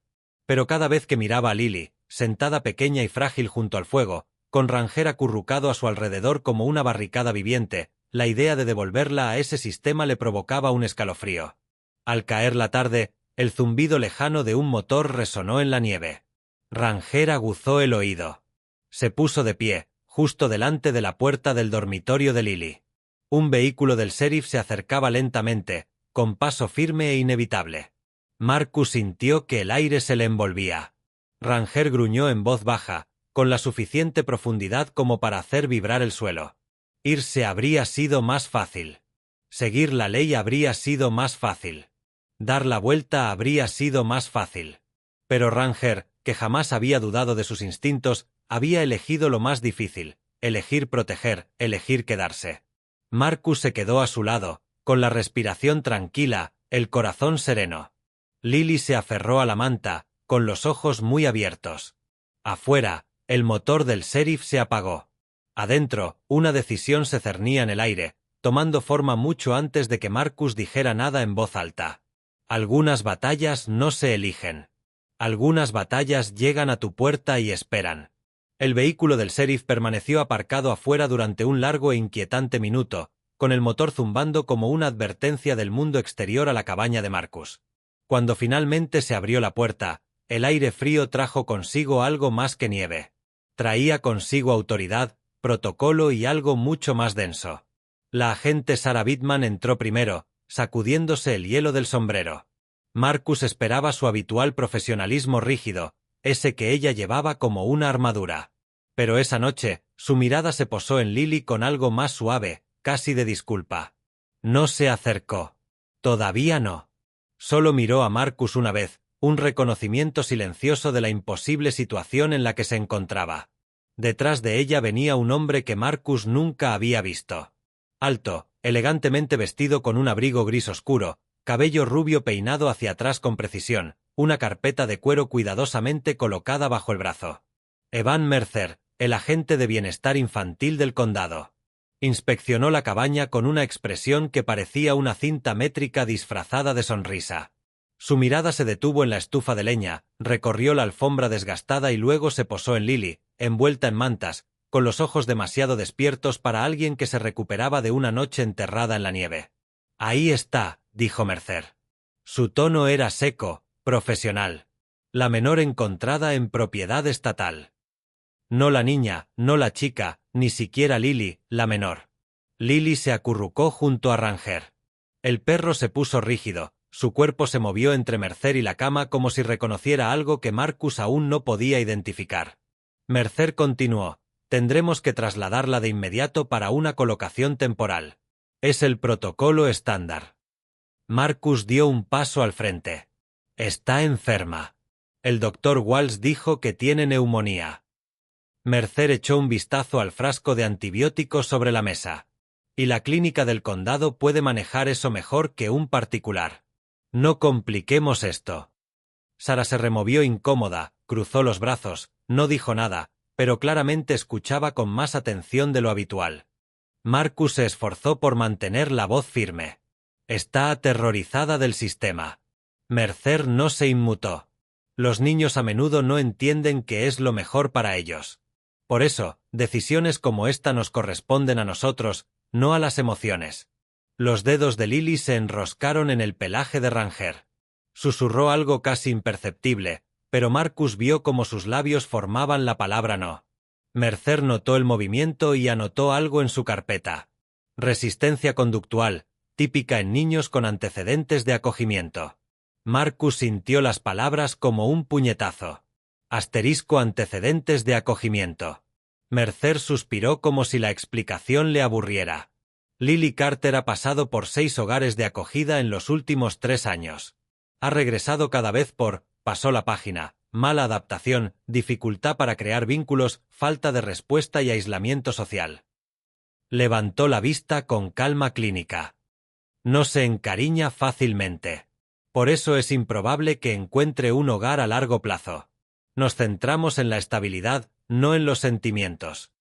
Pero cada vez que miraba a Lily, sentada pequeña y frágil junto al fuego, con Ranger acurrucado a su alrededor como una barricada viviente, la idea de devolverla a ese sistema le provocaba un escalofrío. Al caer la tarde, el zumbido lejano de un motor resonó en la nieve. Ranger aguzó el oído. Se puso de pie, justo delante de la puerta del dormitorio de Lily. Un vehículo del sheriff se acercaba lentamente, con paso firme e inevitable. Marcus sintió que el aire se le envolvía. Ranger gruñó en voz baja, con la suficiente profundidad como para hacer vibrar el suelo. Irse habría sido más fácil. Seguir la ley habría sido más fácil. Dar la vuelta habría sido más fácil. Pero Ranger, que jamás había dudado de sus instintos, había elegido lo más difícil, elegir proteger, elegir quedarse. Marcus se quedó a su lado, con la respiración tranquila, el corazón sereno. Lily se aferró a la manta, con los ojos muy abiertos. Afuera, el motor del sheriff se apagó. Adentro, una decisión se cernía en el aire, tomando forma mucho antes de que Marcus dijera nada en voz alta. Algunas batallas no se eligen. Algunas batallas llegan a tu puerta y esperan. El vehículo del sheriff permaneció aparcado afuera durante un largo e inquietante minuto, con el motor zumbando como una advertencia del mundo exterior a la cabaña de Marcus. Cuando finalmente se abrió la puerta, el aire frío trajo consigo algo más que nieve. Traía consigo autoridad, protocolo y algo mucho más denso. La agente Sarah Bittman entró primero, sacudiéndose el hielo del sombrero. Marcus esperaba su habitual profesionalismo rígido, ese que ella llevaba como una armadura. Pero esa noche, su mirada se posó en Lily con algo más suave, casi de disculpa. No se acercó. Todavía no. Solo miró a Marcus una vez, un reconocimiento silencioso de la imposible situación en la que se encontraba. Detrás de ella venía un hombre que Marcus nunca había visto. Alto, elegantemente vestido con un abrigo gris oscuro, cabello rubio peinado hacia atrás con precisión, una carpeta de cuero cuidadosamente colocada bajo el brazo. Evan Mercer, el agente de bienestar infantil del condado. Inspeccionó la cabaña con una expresión que parecía una cinta métrica disfrazada de sonrisa. Su mirada se detuvo en la estufa de leña, recorrió la alfombra desgastada y luego se posó en Lily, envuelta en mantas, con los ojos demasiado despiertos para alguien que se recuperaba de una noche enterrada en la nieve. Ahí está, dijo Mercer. Su tono era seco, profesional. La menor encontrada en propiedad estatal. No la niña, no la chica, ni siquiera Lily, la menor. Lily se acurrucó junto a Ranger. El perro se puso rígido, su cuerpo se movió entre Mercer y la cama como si reconociera algo que Marcus aún no podía identificar. Mercer continuó: tendremos que trasladarla de inmediato para una colocación temporal. Es el protocolo estándar. Marcus dio un paso al frente. Está enferma. El doctor Walsh dijo que tiene neumonía. Mercer echó un vistazo al frasco de antibióticos sobre la mesa. Y la clínica del condado puede manejar eso mejor que un particular. No compliquemos esto. Sarah se removió incómoda, cruzó los brazos, no dijo nada, pero claramente escuchaba con más atención de lo habitual. Marcus se esforzó por mantener la voz firme. Está aterrorizada del sistema. Mercer no se inmutó. Los niños a menudo no entienden qué es lo mejor para ellos. Por eso, decisiones como esta nos corresponden a nosotros, no a las emociones. Los dedos de Lily se enroscaron en el pelaje de Ranger. Susurró algo casi imperceptible, pero Marcus vio cómo sus labios formaban la palabra no. Mercer notó el movimiento y anotó algo en su carpeta. Resistencia conductual, típica en niños con antecedentes de acogimiento. Marcus sintió las palabras como un puñetazo. Asterisco antecedentes de acogimiento. Mercer suspiró como si la explicación le aburriera. Lily Carter ha pasado por 6 hogares de acogida en los últimos 3 años. Ha regresado cada vez por, pasó la página, mala adaptación, dificultad para crear vínculos, falta de respuesta y aislamiento social. Levantó la vista con calma clínica. No se encariña fácilmente. Por eso es improbable que encuentre un hogar a largo plazo. Nos centramos en la estabilidad, no en los sentimientos.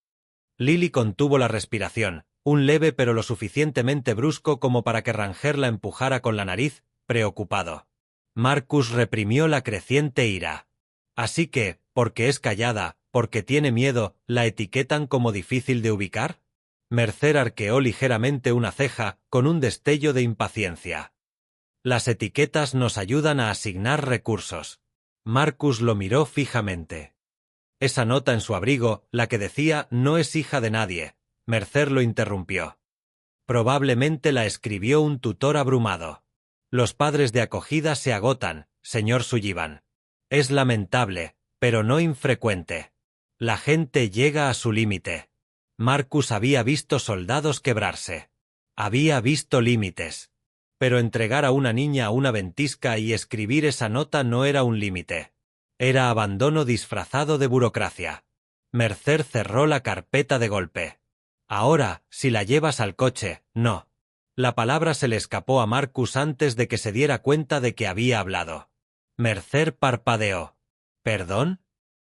Lily contuvo la respiración, un leve pero lo suficientemente brusco como para que Ranger la empujara con la nariz, preocupado. Marcus reprimió la creciente ira. Así que, porque es callada, porque tiene miedo, ¿la etiquetan como difícil de ubicar? Mercer arqueó ligeramente una ceja, con un destello de impaciencia. Las etiquetas nos ayudan a asignar recursos. Marcus lo miró fijamente. Esa nota en su abrigo, la que decía «no es hija de nadie», Mercer lo interrumpió. Probablemente la escribió un tutor abrumado. Los padres de acogida se agotan, señor Sullivan. Es lamentable, pero no infrecuente. La gente llega a su límite. Marcus había visto soldados quebrarse. Había visto límites. Pero entregar a una niña a una ventisca y escribir esa nota no era un límite. Era abandono disfrazado de burocracia. Mercer cerró la carpeta de golpe. Ahora, si la llevas al coche, no. La palabra se le escapó a Marcus antes de que se diera cuenta de que había hablado. Mercer parpadeó. ¿Perdón?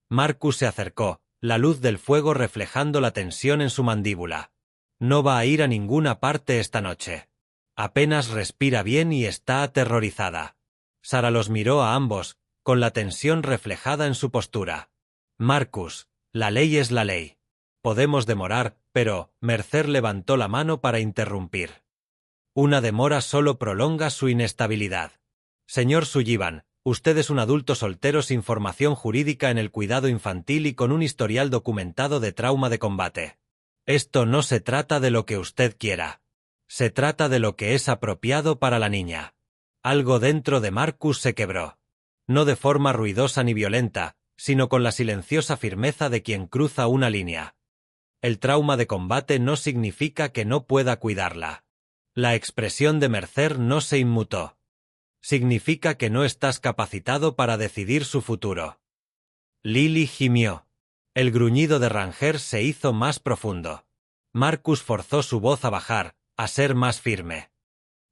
Marcus se acercó, la luz del fuego reflejando la tensión en su mandíbula. No va a ir a ninguna parte esta noche. Apenas respira bien y está aterrorizada. Sara los miró a ambos, con la tensión reflejada en su postura. Marcus, la ley es la ley. Podemos demorar, pero Mercer levantó la mano para interrumpir. Una demora solo prolonga su inestabilidad. Señor Sullivan, usted es un adulto soltero sin formación jurídica en el cuidado infantil y con un historial documentado de trauma de combate. Esto no se trata de lo que usted quiera. Se trata de lo que es apropiado para la niña. Algo dentro de Marcus se quebró. No de forma ruidosa ni violenta, sino con la silenciosa firmeza de quien cruza una línea. El trauma de combate no significa que no pueda cuidarla. La expresión de Mercer no se inmutó. Significa que no estás capacitado para decidir su futuro. Lily gimió. El gruñido de Ranger se hizo más profundo. Marcus forzó su voz a bajar, a ser más firme.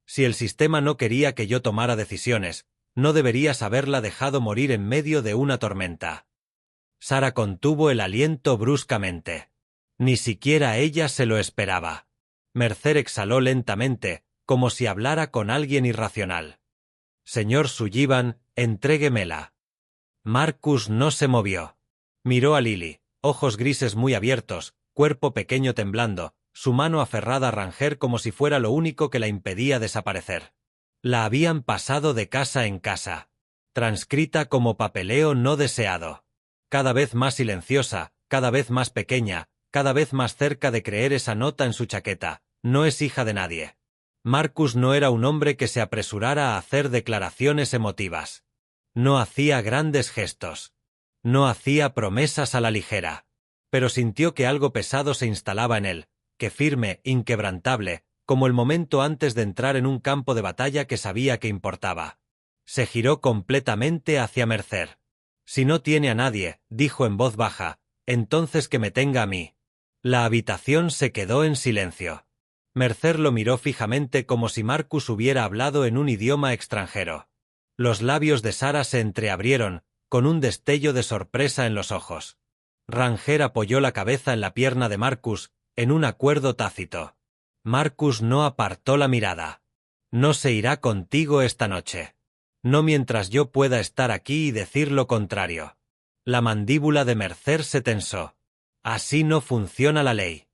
Si el sistema no quería que yo tomara decisiones, no deberías haberla dejado morir en medio de una tormenta. Sara contuvo el aliento bruscamente. Ni siquiera ella se lo esperaba. Mercer exhaló lentamente, como si hablara con alguien irracional. Señor Sullivan, entréguemela. Marcus no se movió. Miró a Lily, ojos grises muy abiertos, cuerpo pequeño temblando, su mano aferrada a Ranger como si fuera lo único que la impedía desaparecer. La habían pasado de casa en casa. Transcrita como papeleo no deseado. Cada vez más silenciosa, cada vez más pequeña, cada vez más cerca de creer esa nota en su chaqueta. No es hija de nadie. Marcus no era un hombre que se apresurara a hacer declaraciones emotivas. No hacía grandes gestos. No hacía promesas a la ligera. Pero sintió que algo pesado se instalaba en él, que firme, inquebrantable, como el momento antes de entrar en un campo de batalla que sabía que importaba. Se giró completamente hacia Mercer. Si no tiene a nadie, dijo en voz baja, entonces que me tenga a mí. La habitación se quedó en silencio. Mercer lo miró fijamente como si Marcus hubiera hablado en un idioma extranjero. Los labios de Sara se entreabrieron, con un destello de sorpresa en los ojos. Ranger apoyó la cabeza en la pierna de Marcus, en un acuerdo tácito. Marcus no apartó la mirada. No se irá contigo esta noche. No mientras yo pueda estar aquí y decir lo contrario. La mandíbula de Mercer se tensó. Así no funciona la ley.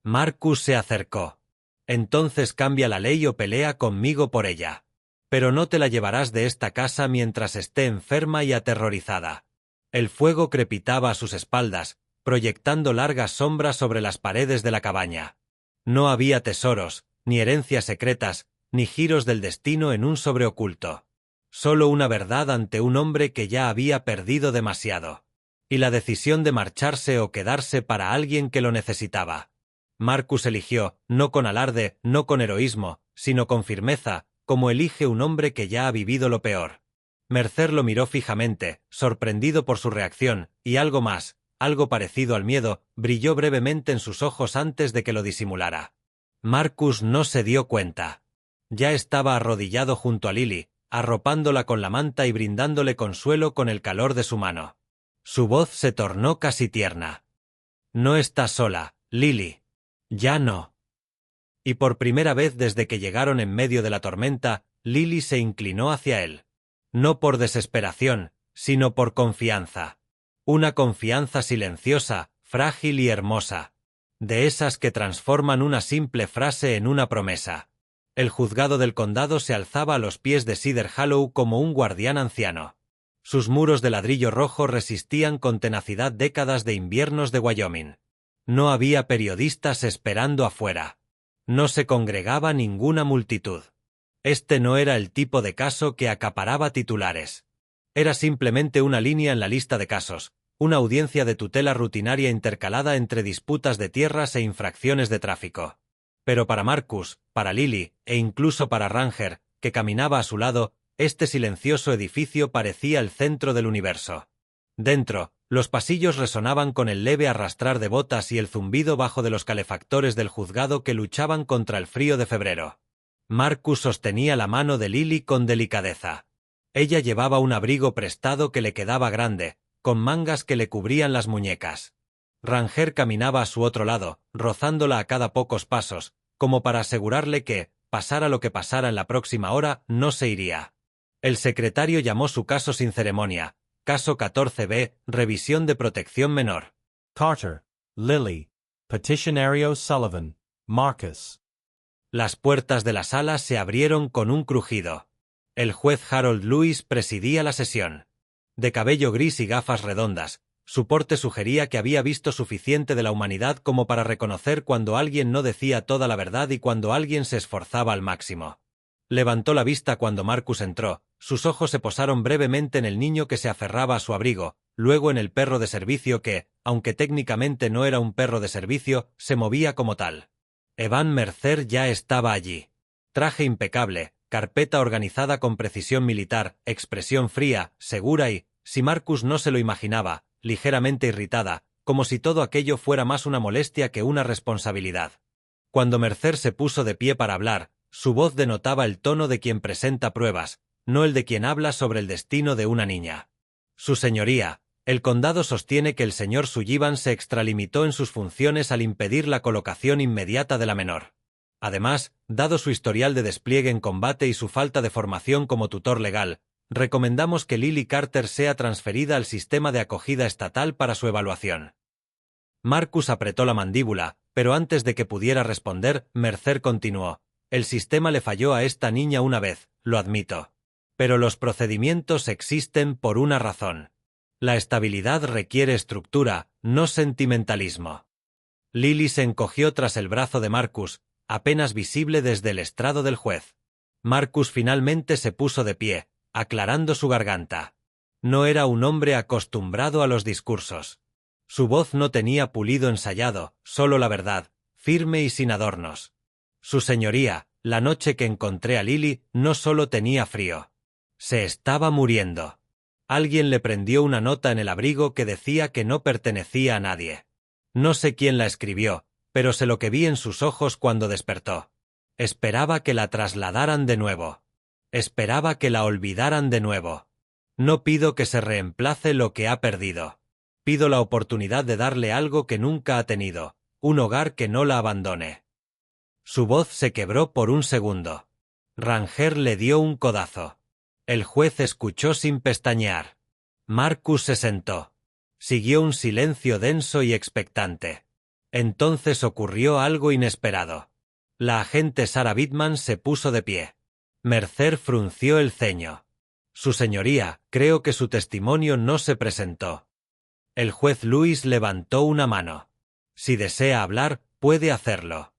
Marcus se acercó. Entonces cambia la ley o pelea conmigo por ella. Pero no te la llevarás de esta casa mientras esté enferma y aterrorizada. El fuego crepitaba a sus espaldas, proyectando largas sombras sobre las paredes de la cabaña. No había tesoros, ni herencias secretas, ni giros del destino en un sobreoculto. Solo una verdad ante un hombre que ya había perdido demasiado. y la decisión de marcharse o quedarse para alguien que lo necesitaba. Marcus eligió, no con alarde, no con heroísmo, sino con firmeza, como elige un hombre que ya ha vivido lo peor. Mercer lo miró fijamente, sorprendido por su reacción, y algo más, algo parecido al miedo, brilló brevemente en sus ojos antes de que lo disimulara. Marcus no se dio cuenta. Ya estaba arrodillado junto a Lily, arropándola con la manta y brindándole consuelo con el calor de su mano. Su voz se tornó casi tierna. «No estás sola, Lily. Ya no». Y por primera vez desde que llegaron en medio de la tormenta, Lily se inclinó hacia él. No por desesperación, sino por confianza. Una confianza silenciosa, frágil y hermosa. De esas que transforman una simple frase en una promesa. El juzgado del condado se alzaba a los pies de Cedar Hollow como un guardián anciano. Sus muros de ladrillo rojo resistían con tenacidad décadas de inviernos de Wyoming. No había periodistas esperando afuera. No se congregaba ninguna multitud. Este no era el tipo de caso que acaparaba titulares. Era simplemente una línea en la lista de casos, una audiencia de tutela rutinaria intercalada entre disputas de tierras e infracciones de tráfico. Pero para Marcus, para Lily, e incluso para Ranger, que caminaba a su lado, este silencioso edificio parecía el centro del universo. Dentro, los pasillos resonaban con el leve arrastrar de botas y el zumbido bajo de los calefactores del juzgado que luchaban contra el frío de febrero. Marcus sostenía la mano de Lily con delicadeza. Ella llevaba un abrigo prestado que le quedaba grande, con mangas que le cubrían las muñecas. Ranger caminaba a su otro lado, rozándola a cada pocos pasos, como para asegurarle que, pasara lo que pasara en la próxima hora, no se iría. El secretario llamó su caso sin ceremonia. Caso 14B, revisión de protección menor. Carter, Lily, Petitionario Sullivan, Marcus. Las puertas de la sala se abrieron con un crujido. El juez Harold Lewis presidía la sesión. De cabello gris y gafas redondas, su porte sugería que había visto suficiente de la humanidad como para reconocer cuando alguien no decía toda la verdad y cuando alguien se esforzaba al máximo. Levantó la vista cuando Marcus entró, sus ojos se posaron brevemente en el niño que se aferraba a su abrigo, luego en el perro de servicio que, aunque técnicamente no era un perro de servicio, se movía como tal. Evan Mercer ya estaba allí. Traje impecable, carpeta organizada con precisión militar, expresión fría, segura y, si Marcus no se lo imaginaba, ligeramente irritada, como si todo aquello fuera más una molestia que una responsabilidad. Cuando Mercer se puso de pie para hablar, su voz denotaba el tono de quien presenta pruebas, no el de quien habla sobre el destino de una niña. Su señoría, el condado sostiene que el señor Sullivan se extralimitó en sus funciones al impedir la colocación inmediata de la menor. Además, dado su historial de despliegue en combate y su falta de formación como tutor legal, recomendamos que Lily Carter sea transferida al sistema de acogida estatal para su evaluación. Marcus apretó la mandíbula, pero antes de que pudiera responder, Mercer continuó. El sistema le falló a esta niña una vez, lo admito. Pero los procedimientos existen por una razón. La estabilidad requiere estructura, no sentimentalismo. Lily se encogió tras el brazo de Marcus, apenas visible desde el estrado del juez. Marcus finalmente se puso de pie, aclarando su garganta. No era un hombre acostumbrado a los discursos. Su voz no tenía pulido ensayado, solo la verdad, firme y sin adornos. Su señoría, la noche que encontré a Lily, no solo tenía frío. Se estaba muriendo. Alguien le prendió una nota en el abrigo que decía que no pertenecía a nadie. No sé quién la escribió, pero sé lo que vi en sus ojos cuando despertó. Esperaba que la trasladaran de nuevo. Esperaba que la olvidaran de nuevo. No pido que se reemplace lo que ha perdido. Pido la oportunidad de darle algo que nunca ha tenido, un hogar que no la abandone. Su voz se quebró por un segundo. Ranger le dio un codazo. El juez escuchó sin pestañear. Marcus se sentó. Siguió un silencio denso y expectante. Entonces ocurrió algo inesperado. La agente Sarah Bittman se puso de pie. Mercer frunció el ceño. Su señoría, creo que su testimonio no se presentó. El juez Lewis levantó una mano. Si desea hablar, puede hacerlo.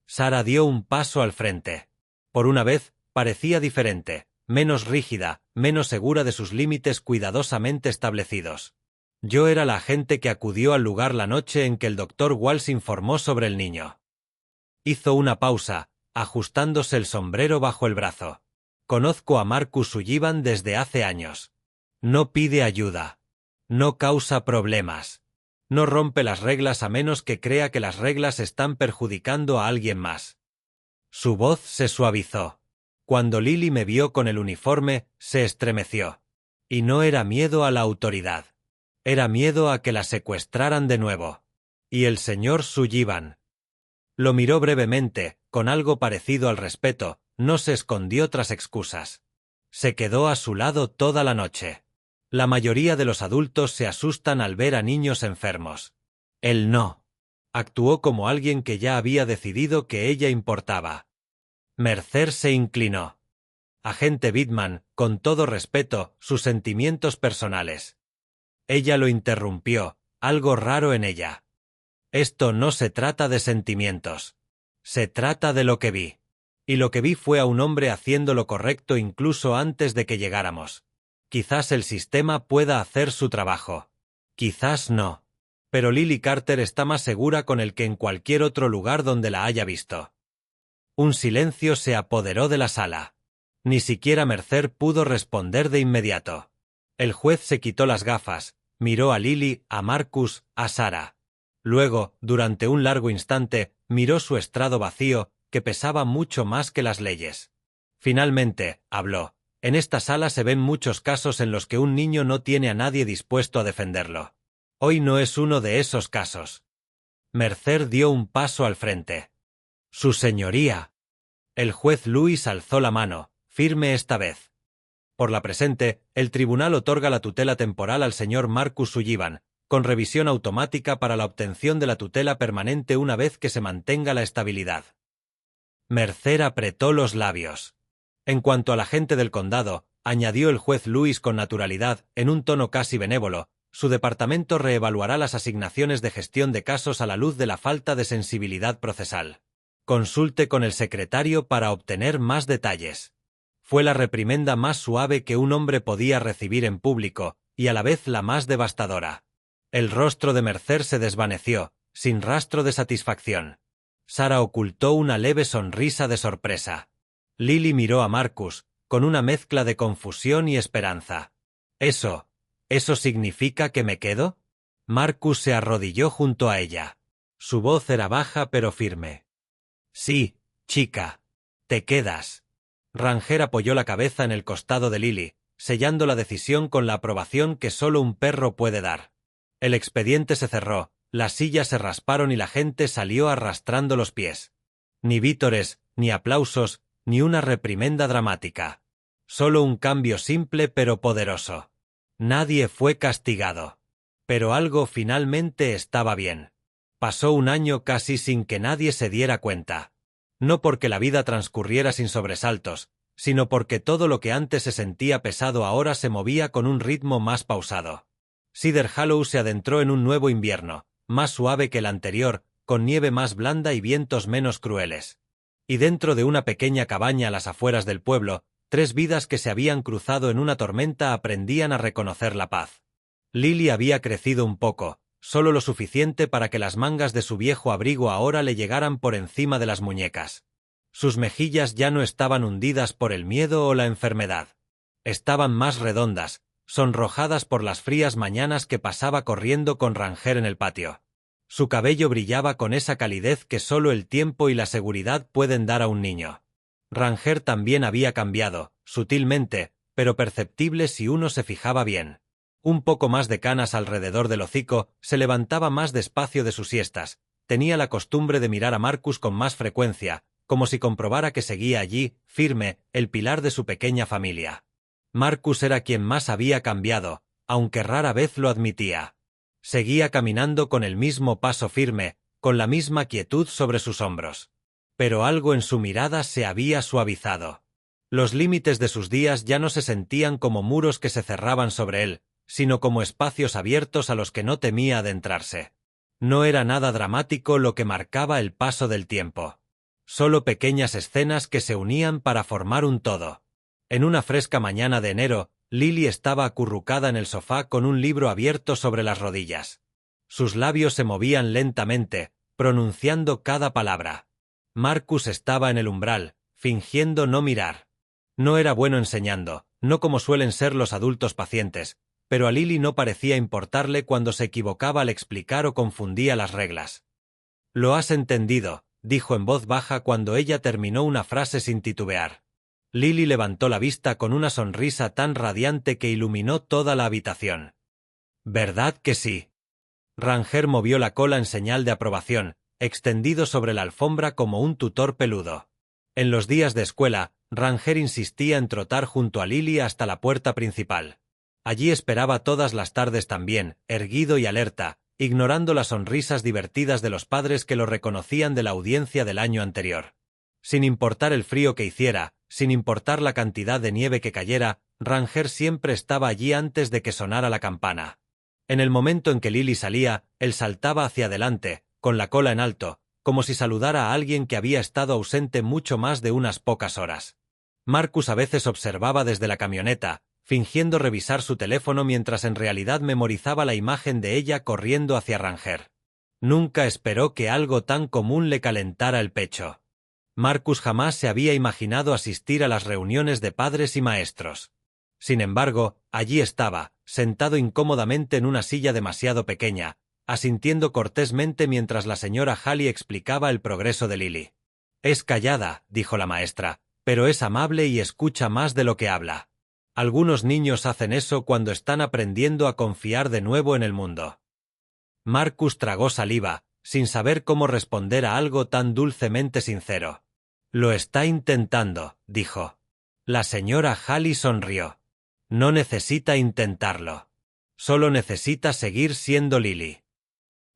Sarah dio un paso al frente. Por una vez, parecía diferente, menos rígida, menos segura de sus límites cuidadosamente establecidos. Yo era la agente que acudió al lugar la noche en que el doctor Walsh informó sobre el niño. Hizo una pausa, ajustándose el sombrero bajo el brazo. Conozco a Marcus Sullivan desde hace años. No pide ayuda. No causa problemas. No rompe las reglas a menos que crea que las reglas están perjudicando a alguien más. Su voz se suavizó. Cuando Lily me vio con el uniforme, se estremeció. Y no era miedo a la autoridad. Era miedo a que la secuestraran de nuevo. Y el señor Sullivan. Lo miró brevemente, con algo parecido al respeto, no se escondió tras excusas. Se quedó a su lado toda la noche. La mayoría de los adultos se asustan al ver a niños enfermos. Él no. Actuó como alguien que ya había decidido que ella importaba. Mercer se inclinó. Agente Bitman, con todo respeto, sus sentimientos personales. Ella lo interrumpió, algo raro en ella. Esto no se trata de sentimientos. Se trata de lo que vi. Y lo que vi fue a un hombre haciendo lo correcto incluso antes de que llegáramos. Quizás el sistema pueda hacer su trabajo. Quizás no. Pero Lily Carter está más segura con él que en cualquier otro lugar donde la haya visto. Un silencio se apoderó de la sala. Ni siquiera Mercer pudo responder de inmediato. El juez se quitó las gafas, miró a Lily, a Marcus, a Sarah. Luego, durante un largo instante, miró su estrado vacío, que pesaba mucho más que las leyes. Finalmente, habló. En esta sala se ven muchos casos en los que un niño no tiene a nadie dispuesto a defenderlo. Hoy no es uno de esos casos. Mercer dio un paso al frente. Su señoría. El juez Lewis alzó la mano, firme esta vez. Por la presente, el tribunal otorga la tutela temporal al señor Marcus Sullivan, con revisión automática para la obtención de la tutela permanente una vez que se mantenga la estabilidad. Mercer apretó los labios. En cuanto al agente del condado, añadió el juez Lewis con naturalidad, en un tono casi benévolo, su departamento reevaluará las asignaciones de gestión de casos a la luz de la falta de sensibilidad procesal. Consulte con el secretario para obtener más detalles. Fue la reprimenda más suave que un hombre podía recibir en público, y a la vez la más devastadora. El rostro de Mercer se desvaneció, sin rastro de satisfacción. Sarah ocultó una leve sonrisa de sorpresa. Lily miró a Marcus, con una mezcla de confusión y esperanza. ¿Eso significa que me quedo? Marcus se arrodilló junto a ella. Su voz era baja pero firme. Sí, chica. Te quedas. Ranger apoyó la cabeza en el costado de Lily, sellando la decisión con la aprobación que solo un perro puede dar. El expediente se cerró, las sillas se rasparon y la gente salió arrastrando los pies. Ni vítores, ni aplausos, ni una reprimenda dramática. Solo un cambio simple pero poderoso. Nadie fue castigado. Pero algo finalmente estaba bien. Pasó un año casi sin que nadie se diera cuenta. No porque la vida transcurriera sin sobresaltos, sino porque todo lo que antes se sentía pesado ahora se movía con un ritmo más pausado. Cedar Hollow se adentró en un nuevo invierno, más suave que el anterior, con nieve más blanda y vientos menos crueles. Y dentro de una pequeña cabaña a las afueras del pueblo, 3 vidas que se habían cruzado en una tormenta aprendían a reconocer la paz. Lily había crecido un poco, solo lo suficiente para que las mangas de su viejo abrigo ahora le llegaran por encima de las muñecas. Sus mejillas ya no estaban hundidas por el miedo o la enfermedad. Estaban más redondas, sonrojadas por las frías mañanas que pasaba corriendo con Ranger en el patio. Su cabello brillaba con esa calidez que solo el tiempo y la seguridad pueden dar a un niño. Ranger también había cambiado, sutilmente, pero perceptible si uno se fijaba bien. Un poco más de canas alrededor del hocico, se levantaba más despacio de sus siestas, tenía la costumbre de mirar a Marcus con más frecuencia, como si comprobara que seguía allí, firme, el pilar de su pequeña familia. Marcus era quien más había cambiado, aunque rara vez lo admitía. Seguía caminando con el mismo paso firme, con la misma quietud sobre sus hombros. Pero algo en su mirada se había suavizado. Los límites de sus días ya no se sentían como muros que se cerraban sobre él, sino como espacios abiertos a los que no temía adentrarse. No era nada dramático lo que marcaba el paso del tiempo. Solo pequeñas escenas que se unían para formar un todo. En una fresca mañana de enero, Lily estaba acurrucada en el sofá con un libro abierto sobre las rodillas. Sus labios se movían lentamente, pronunciando cada palabra. Marcus estaba en el umbral, fingiendo no mirar. No era bueno enseñando, no como suelen ser los adultos pacientes, pero a Lily no parecía importarle cuando se equivocaba al explicar o confundía las reglas. «Lo has entendido», dijo en voz baja cuando ella terminó una frase sin titubear. Lily levantó la vista con una sonrisa tan radiante que iluminó toda la habitación. «¿Verdad que sí?» Ranger movió la cola en señal de aprobación, extendido sobre la alfombra como un tutor peludo. En los días de escuela, Ranger insistía en trotar junto a Lily hasta la puerta principal. Allí esperaba todas las tardes también, erguido y alerta, ignorando las sonrisas divertidas de los padres que lo reconocían de la audiencia del año anterior. Sin importar el frío que hiciera, sin importar la cantidad de nieve que cayera, Ranger siempre estaba allí antes de que sonara la campana. En el momento en que Lily salía, él saltaba hacia adelante, con la cola en alto, como si saludara a alguien que había estado ausente mucho más de unas pocas horas. Marcus a veces observaba desde la camioneta, fingiendo revisar su teléfono mientras en realidad memorizaba la imagen de ella corriendo hacia Ranger. Nunca esperó que algo tan común le calentara el pecho. Marcus jamás se había imaginado asistir a las reuniones de padres y maestros. Sin embargo, allí estaba, sentado incómodamente en una silla demasiado pequeña, asintiendo cortésmente mientras la señora Halley explicaba el progreso de Lily. «Es callada», dijo la maestra, «pero es amable y escucha más de lo que habla. Algunos niños hacen eso cuando están aprendiendo a confiar de nuevo en el mundo». Marcus tragó saliva, sin saber cómo responder a algo tan dulcemente sincero. «Lo está intentando», dijo. La señora Halley sonrió. «No necesita intentarlo. Solo necesita seguir siendo Lily».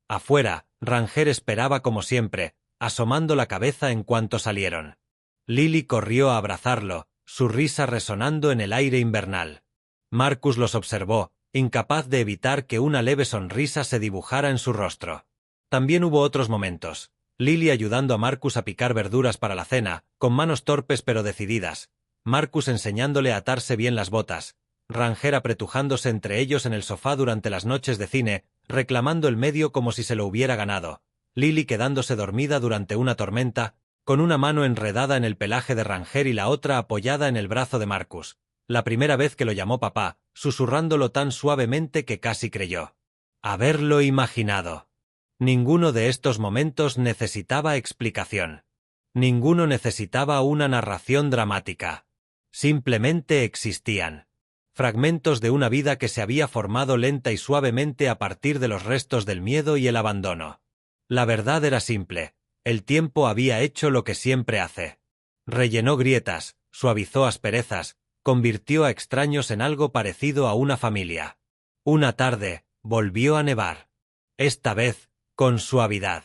Afuera, Ranger esperaba como siempre, asomando la cabeza en cuanto salieron. Lily corrió a abrazarlo, su risa resonando en el aire invernal. Marcus los observó, incapaz de evitar que una leve sonrisa se dibujara en su rostro. También hubo otros momentos. Lily ayudando a Marcus a picar verduras para la cena, con manos torpes pero decididas. Marcus enseñándole a atarse bien las botas. Ranger apretujándose entre ellos en el sofá durante las noches de cine, reclamando el medio como si se lo hubiera ganado. Lily quedándose dormida durante una tormenta, con una mano enredada en el pelaje de Ranger y la otra apoyada en el brazo de Marcus. La primera vez que lo llamó papá, susurrándolo tan suavemente que casi creyó. Haberlo imaginado. Ninguno de estos momentos necesitaba explicación. Ninguno necesitaba una narración dramática. Simplemente existían. Fragmentos de una vida que se había formado lenta y suavemente a partir de los restos del miedo y el abandono. La verdad era simple. El tiempo había hecho lo que siempre hace. Rellenó grietas, suavizó asperezas, convirtió a extraños en algo parecido a una familia. Una tarde, volvió a nevar. Esta vez, con suavidad.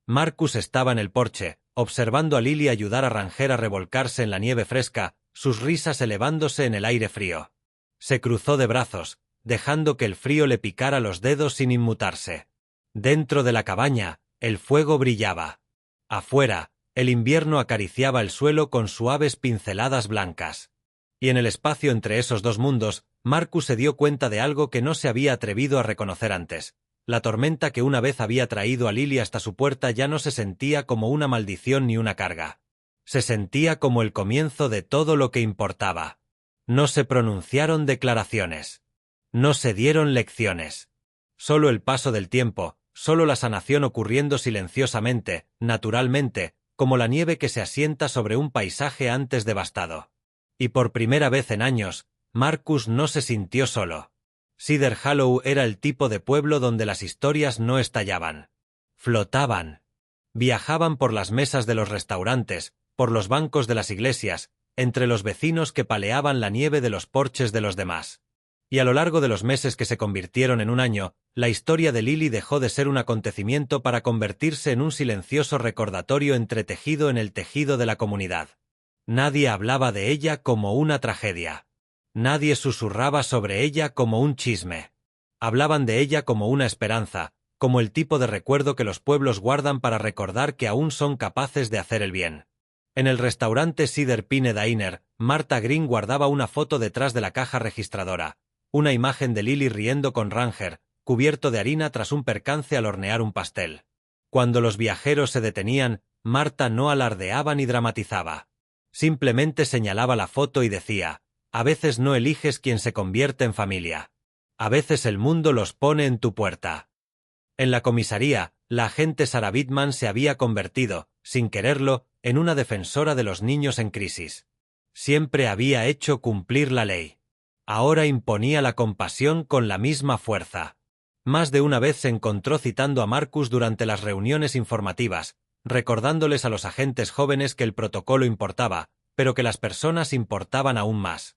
Marcus estaba en el porche, observando a Lily ayudar a Ranger a revolcarse en la nieve fresca, sus risas elevándose en el aire frío. Se cruzó de brazos, dejando que el frío le picara los dedos sin inmutarse. Dentro de la cabaña, el fuego brillaba. Afuera, el invierno acariciaba el suelo con suaves pinceladas blancas. Y en el espacio entre esos dos mundos, Marcus se dio cuenta de algo que no se había atrevido a reconocer antes. La tormenta que una vez había traído a Lily hasta su puerta ya no se sentía como una maldición ni una carga. Se sentía como el comienzo de todo lo que importaba. No se pronunciaron declaraciones. No se dieron lecciones. Solo el paso del tiempo, solo la sanación ocurriendo silenciosamente, naturalmente, como la nieve que se asienta sobre un paisaje antes devastado. Y por primera vez en años, Marcus no se sintió solo. Cedar Hollow era el tipo de pueblo donde las historias no estallaban. Flotaban. Viajaban por las mesas de los restaurantes, por los bancos de las iglesias, entre los vecinos que paleaban la nieve de los porches de los demás. Y a lo largo de los meses que se convirtieron en un año, la historia de Lily dejó de ser un acontecimiento para convertirse en un silencioso recordatorio entretejido en el tejido de la comunidad. Nadie hablaba de ella como una tragedia. Nadie susurraba sobre ella como un chisme. Hablaban de ella como una esperanza, como el tipo de recuerdo que los pueblos guardan para recordar que aún son capaces de hacer el bien. En el restaurante Cedar Pine Diner, Martha Green guardaba una foto detrás de la caja registradora, una imagen de Lily riendo con Ranger, cubierto de harina tras un percance al hornear un pastel. Cuando los viajeros se detenían, Martha no alardeaba ni dramatizaba. Simplemente señalaba la foto y decía, a veces no eliges quién se convierte en familia. A veces el mundo los pone en tu puerta. En la comisaría, la agente Sarah Bittman se había convertido, sin quererlo, en una defensora de los niños en crisis. Siempre había hecho cumplir la ley. Ahora imponía la compasión con la misma fuerza. Más de una vez se encontró citando a Marcus durante las reuniones informativas, recordándoles a los agentes jóvenes que el protocolo importaba, pero que las personas importaban aún más.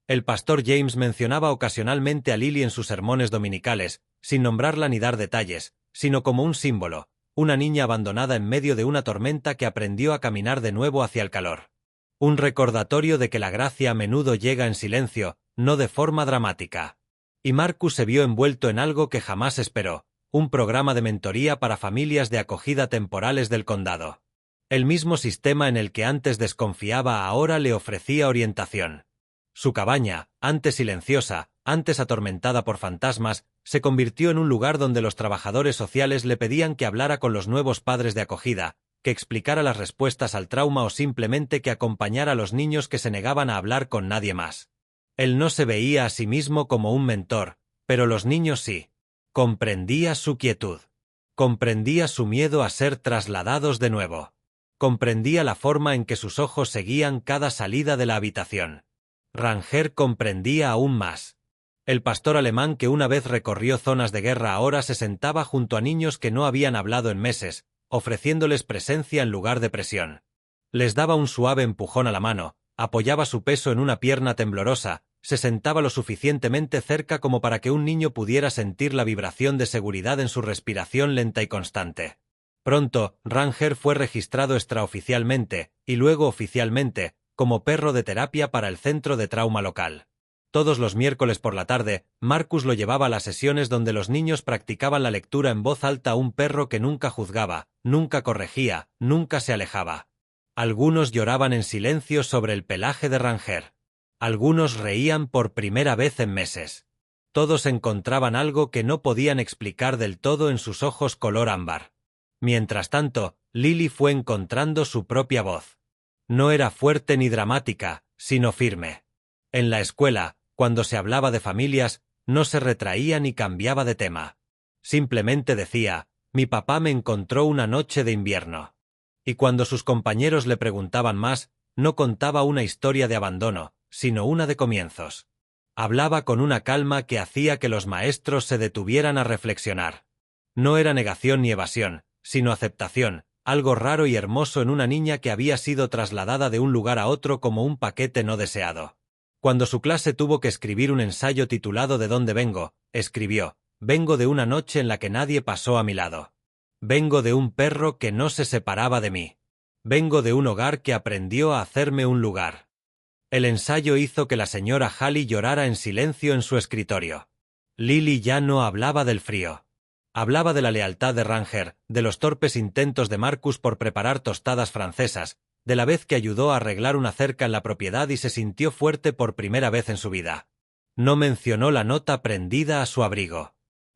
El pastor James mencionaba ocasionalmente a Lily en sus sermones dominicales, sin nombrarla ni dar detalles, sino como un símbolo, una niña abandonada en medio de una tormenta que aprendió a caminar de nuevo hacia el calor. Un recordatorio de que la gracia a menudo llega en silencio, no de forma dramática. Y Marcus se vio envuelto en algo que jamás esperó, un programa de mentoría para familias de acogida temporales del condado. El mismo sistema en el que antes desconfiaba ahora le ofrecía orientación. Su cabaña, antes silenciosa, antes atormentada por fantasmas, se convirtió en un lugar donde los trabajadores sociales le pedían que hablara con los nuevos padres de acogida, que explicara las respuestas al trauma o simplemente que acompañara a los niños que se negaban a hablar con nadie más. Él no se veía a sí mismo como un mentor, pero los niños sí. Comprendía su quietud. Comprendía su miedo a ser trasladados de nuevo. Comprendía la forma en que sus ojos seguían cada salida de la habitación. Ranger comprendía aún más. El pastor alemán que una vez recorrió zonas de guerra ahora se sentaba junto a niños que no habían hablado en meses, ofreciéndoles presencia en lugar de presión. Les daba un suave empujón a la mano, apoyaba su peso en una pierna temblorosa, se sentaba lo suficientemente cerca como para que un niño pudiera sentir la vibración de seguridad en su respiración lenta y constante. Pronto, Ranger fue registrado extraoficialmente, y luego oficialmente, como perro de terapia para el centro de trauma local. Todos los miércoles por la tarde, Marcus lo llevaba a las sesiones donde los niños practicaban la lectura en voz alta a un perro que nunca juzgaba, nunca corregía, nunca se alejaba. Algunos lloraban en silencio sobre el pelaje de Ranger. Algunos reían por primera vez en meses. Todos encontraban algo que no podían explicar del todo en sus ojos color ámbar. Mientras tanto, Lily fue encontrando su propia voz. No era fuerte ni dramática, sino firme. En la escuela, cuando se hablaba de familias, no se retraía ni cambiaba de tema. Simplemente decía, mi papá me encontró una noche de invierno. Y cuando sus compañeros le preguntaban más, no contaba una historia de abandono, sino una de comienzos. Hablaba con una calma que hacía que los maestros se detuvieran a reflexionar. No era negación ni evasión, sino aceptación, algo raro y hermoso en una niña que había sido trasladada de un lugar a otro como un paquete no deseado. Cuando su clase tuvo que escribir un ensayo titulado ¿De dónde vengo?, escribió, vengo de una noche en la que nadie pasó a mi lado. Vengo de un perro que no se separaba de mí. Vengo de un hogar que aprendió a hacerme un lugar. El ensayo hizo que la señora Halley llorara en silencio en su escritorio. Lily ya no hablaba del frío. Hablaba de la lealtad de Ranger, de los torpes intentos de Marcus por preparar tostadas francesas, de la vez que ayudó a arreglar una cerca en la propiedad y se sintió fuerte por primera vez en su vida. No mencionó la nota prendida a su abrigo.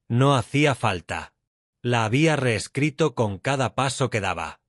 No hacía falta. La había reescrito con cada paso que daba.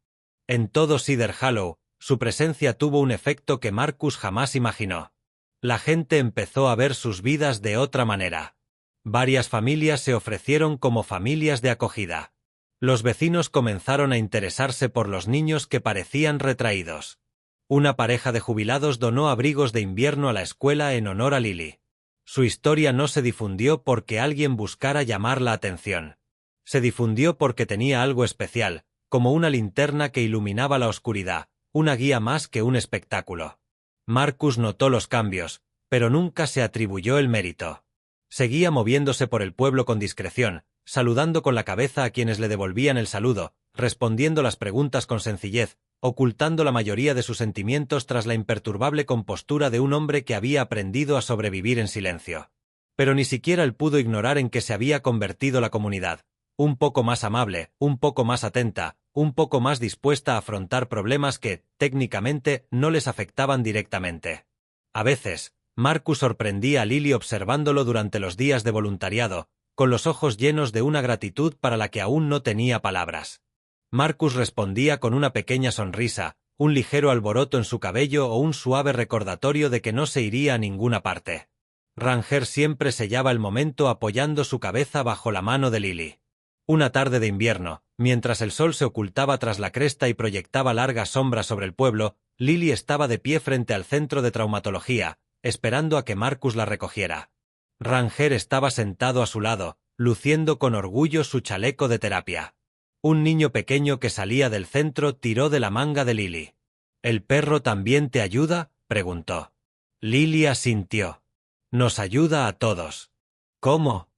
En todo Cedar Hollow, su presencia tuvo un efecto que Marcus jamás imaginó. La gente empezó a ver sus vidas de otra manera. Varias familias se ofrecieron como familias de acogida. Los vecinos comenzaron a interesarse por los niños que parecían retraídos. Una pareja de jubilados donó abrigos de invierno a la escuela en honor a Lily. Su historia no se difundió porque alguien buscara llamar la atención. Se difundió porque tenía algo especial, como una linterna que iluminaba la oscuridad, una guía más que un espectáculo. Marcus notó los cambios, pero nunca se atribuyó el mérito. Seguía moviéndose por el pueblo con discreción, saludando con la cabeza a quienes le devolvían el saludo, respondiendo las preguntas con sencillez, ocultando la mayoría de sus sentimientos tras la imperturbable compostura de un hombre que había aprendido a sobrevivir en silencio. Pero ni siquiera él pudo ignorar en que se había convertido la comunidad, un poco más amable, un poco más atenta, un poco más dispuesta a afrontar problemas que, técnicamente, no les afectaban directamente. A veces, Marcus sorprendía a Lily observándolo durante los días de voluntariado, con los ojos llenos de una gratitud para la que aún no tenía palabras. Marcus respondía con una pequeña sonrisa, un ligero alboroto en su cabello o un suave recordatorio de que no se iría a ninguna parte. Ranger siempre sellaba el momento apoyando su cabeza bajo la mano de Lily. Una tarde de invierno, mientras el sol se ocultaba tras la cresta y proyectaba largas sombras sobre el pueblo, Lily estaba de pie frente al centro de traumatología, esperando a que Marcus la recogiera. Ranger estaba sentado a su lado, luciendo con orgullo su chaleco de terapia. Un niño pequeño que salía del centro tiró de la manga de Lily. ¿El perro también te ayuda?, preguntó. Lily asintió. Nos ayuda a todos. ¿Cómo?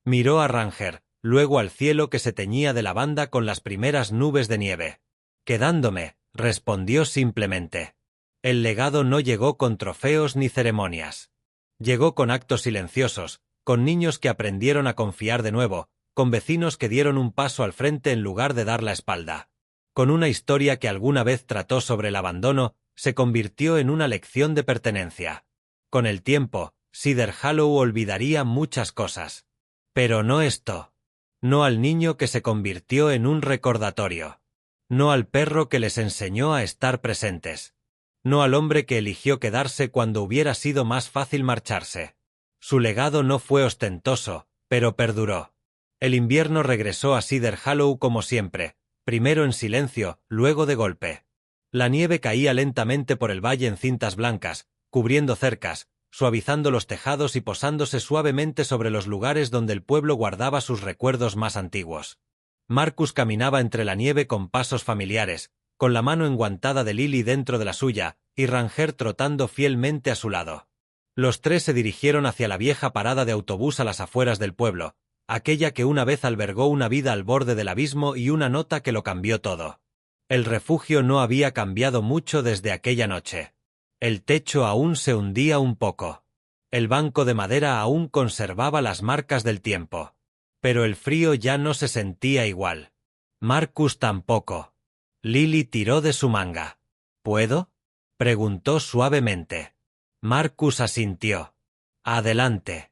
Miró a Ranger, luego al cielo que se teñía de lavanda con las primeras nubes de nieve. Quedándome, respondió simplemente. El legado no llegó con trofeos ni ceremonias. Llegó con actos silenciosos, con niños que aprendieron a confiar de nuevo, con vecinos que dieron un paso al frente en lugar de dar la espalda. Con una historia que alguna vez trató sobre el abandono, se convirtió en una lección de pertenencia. Con el tiempo, Cedar Hollow olvidaría muchas cosas. Pero no esto. No al niño que se convirtió en un recordatorio. No al perro que les enseñó a estar presentes. No al hombre que eligió quedarse cuando hubiera sido más fácil marcharse. Su legado no fue ostentoso, pero perduró. El invierno regresó a Cedar Hollow como siempre, primero en silencio, luego de golpe. La nieve caía lentamente por el valle en cintas blancas, cubriendo cercas, suavizando los tejados y posándose suavemente sobre los lugares donde el pueblo guardaba sus recuerdos más antiguos. Marcus caminaba entre la nieve con pasos familiares, con la mano enguantada de Lily dentro de la suya, y Ranger trotando fielmente a su lado. Los tres se dirigieron hacia la vieja parada de autobús a las afueras del pueblo, aquella que una vez albergó una vida al borde del abismo y una nota que lo cambió todo. El refugio no había cambiado mucho desde aquella noche. El techo aún se hundía un poco. El banco de madera aún conservaba las marcas del tiempo. Pero el frío ya no se sentía igual. Marcus tampoco. Lily tiró de su manga. ¿Puedo?, preguntó suavemente. Marcus asintió. Adelante.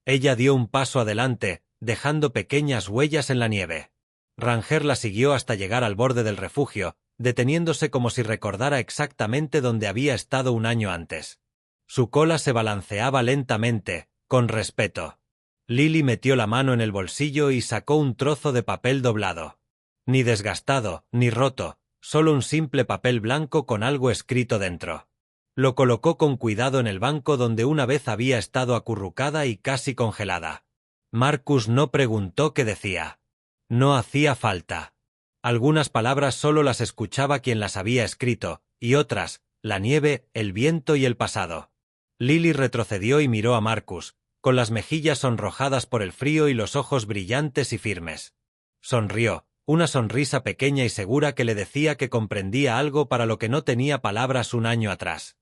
Ella dio un paso adelante, dejando pequeñas huellas en la nieve. Ranger la siguió hasta llegar al borde del refugio, deteniéndose como si recordara exactamente dónde había estado un año antes. Su cola se balanceaba lentamente, con respeto. Lily metió la mano en el bolsillo y sacó un trozo de papel doblado. Ni desgastado, ni roto, solo un simple papel blanco con algo escrito dentro. Lo colocó con cuidado en el banco donde una vez había estado acurrucada y casi congelada. Marcus no preguntó qué decía. No hacía falta. Algunas palabras solo las escuchaba quien las había escrito, y otras, la nieve, el viento y el pasado. Lily retrocedió y miró a Marcus, con las mejillas sonrojadas por el frío y los ojos brillantes y firmes. Sonrió, una sonrisa pequeña y segura que le decía que comprendía algo para lo que no tenía palabras un año atrás.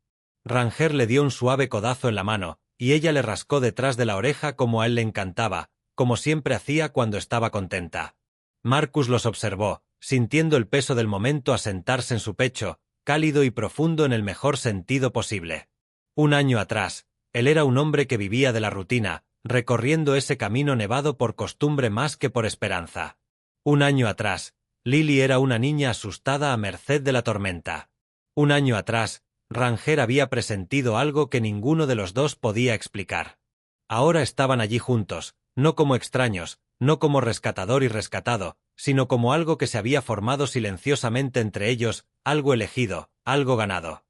Ranger le dio un suave codazo en la mano, y ella le rascó detrás de la oreja como a él le encantaba, como siempre hacía cuando estaba contenta. Marcus los observó, sintiendo el peso del momento asentarse en su pecho, cálido y profundo en el mejor sentido posible. Un año atrás, él era un hombre que vivía de la rutina, recorriendo ese camino nevado por costumbre más que por esperanza. Un año atrás, Lily era una niña asustada a merced de la tormenta. Un año atrás, Ranger había presentido algo que ninguno de los dos podía explicar. Ahora estaban allí juntos, no como extraños, no como rescatador y rescatado, sino como algo que se había formado silenciosamente entre ellos, algo elegido, algo ganado.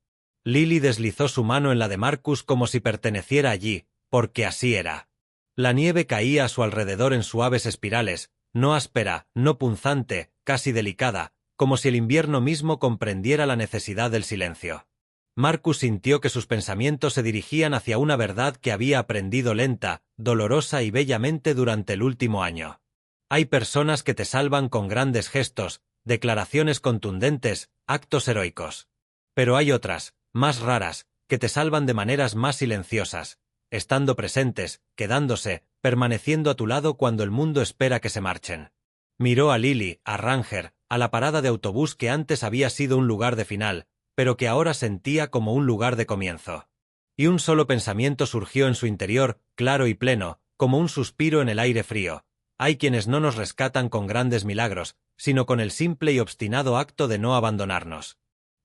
Lily deslizó su mano en la de Marcus como si perteneciera allí, porque así era. La nieve caía a su alrededor en suaves espirales, no áspera, no punzante, casi delicada, como si el invierno mismo comprendiera la necesidad del silencio. Marcus sintió que sus pensamientos se dirigían hacia una verdad que había aprendido lenta, dolorosa y bellamente durante el último año. Hay personas que te salvan con grandes gestos, declaraciones contundentes, actos heroicos. Pero hay otras, más raras, que te salvan de maneras más silenciosas, estando presentes, quedándose, permaneciendo a tu lado cuando el mundo espera que se marchen. Miró a Lily, a Ranger, a la parada de autobús que antes había sido un lugar de final, pero que ahora sentía como un lugar de comienzo. Y un solo pensamiento surgió en su interior, claro y pleno, como un suspiro en el aire frío. Hay quienes no nos rescatan con grandes milagros, sino con el simple y obstinado acto de no abandonarnos.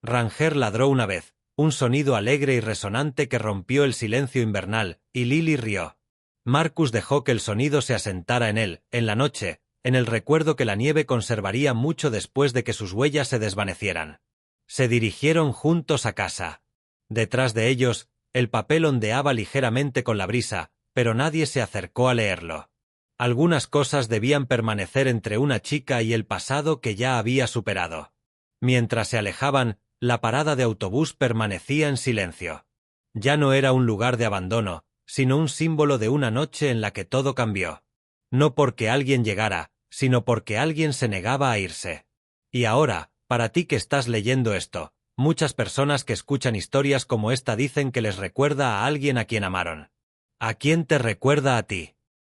Ranger ladró una vez, un sonido alegre y resonante que rompió el silencio invernal, y Lily rió. Marcus dejó que el sonido se asentara en él, en la noche, en el recuerdo que la nieve conservaría mucho después de que sus huellas se desvanecieran. Se dirigieron juntos a casa. Detrás de ellos, el papel ondeaba ligeramente con la brisa, pero nadie se acercó a leerlo. Algunas cosas debían permanecer entre una chica y el pasado que ya había superado. Mientras se alejaban, la parada de autobús permanecía en silencio. Ya no era un lugar de abandono, sino un símbolo de una noche en la que todo cambió. No porque alguien llegara, sino porque alguien se negaba a irse. Y ahora, para ti que estás leyendo esto, muchas personas que escuchan historias como esta dicen que les recuerda a alguien a quien amaron. ¿A quién te recuerda a ti?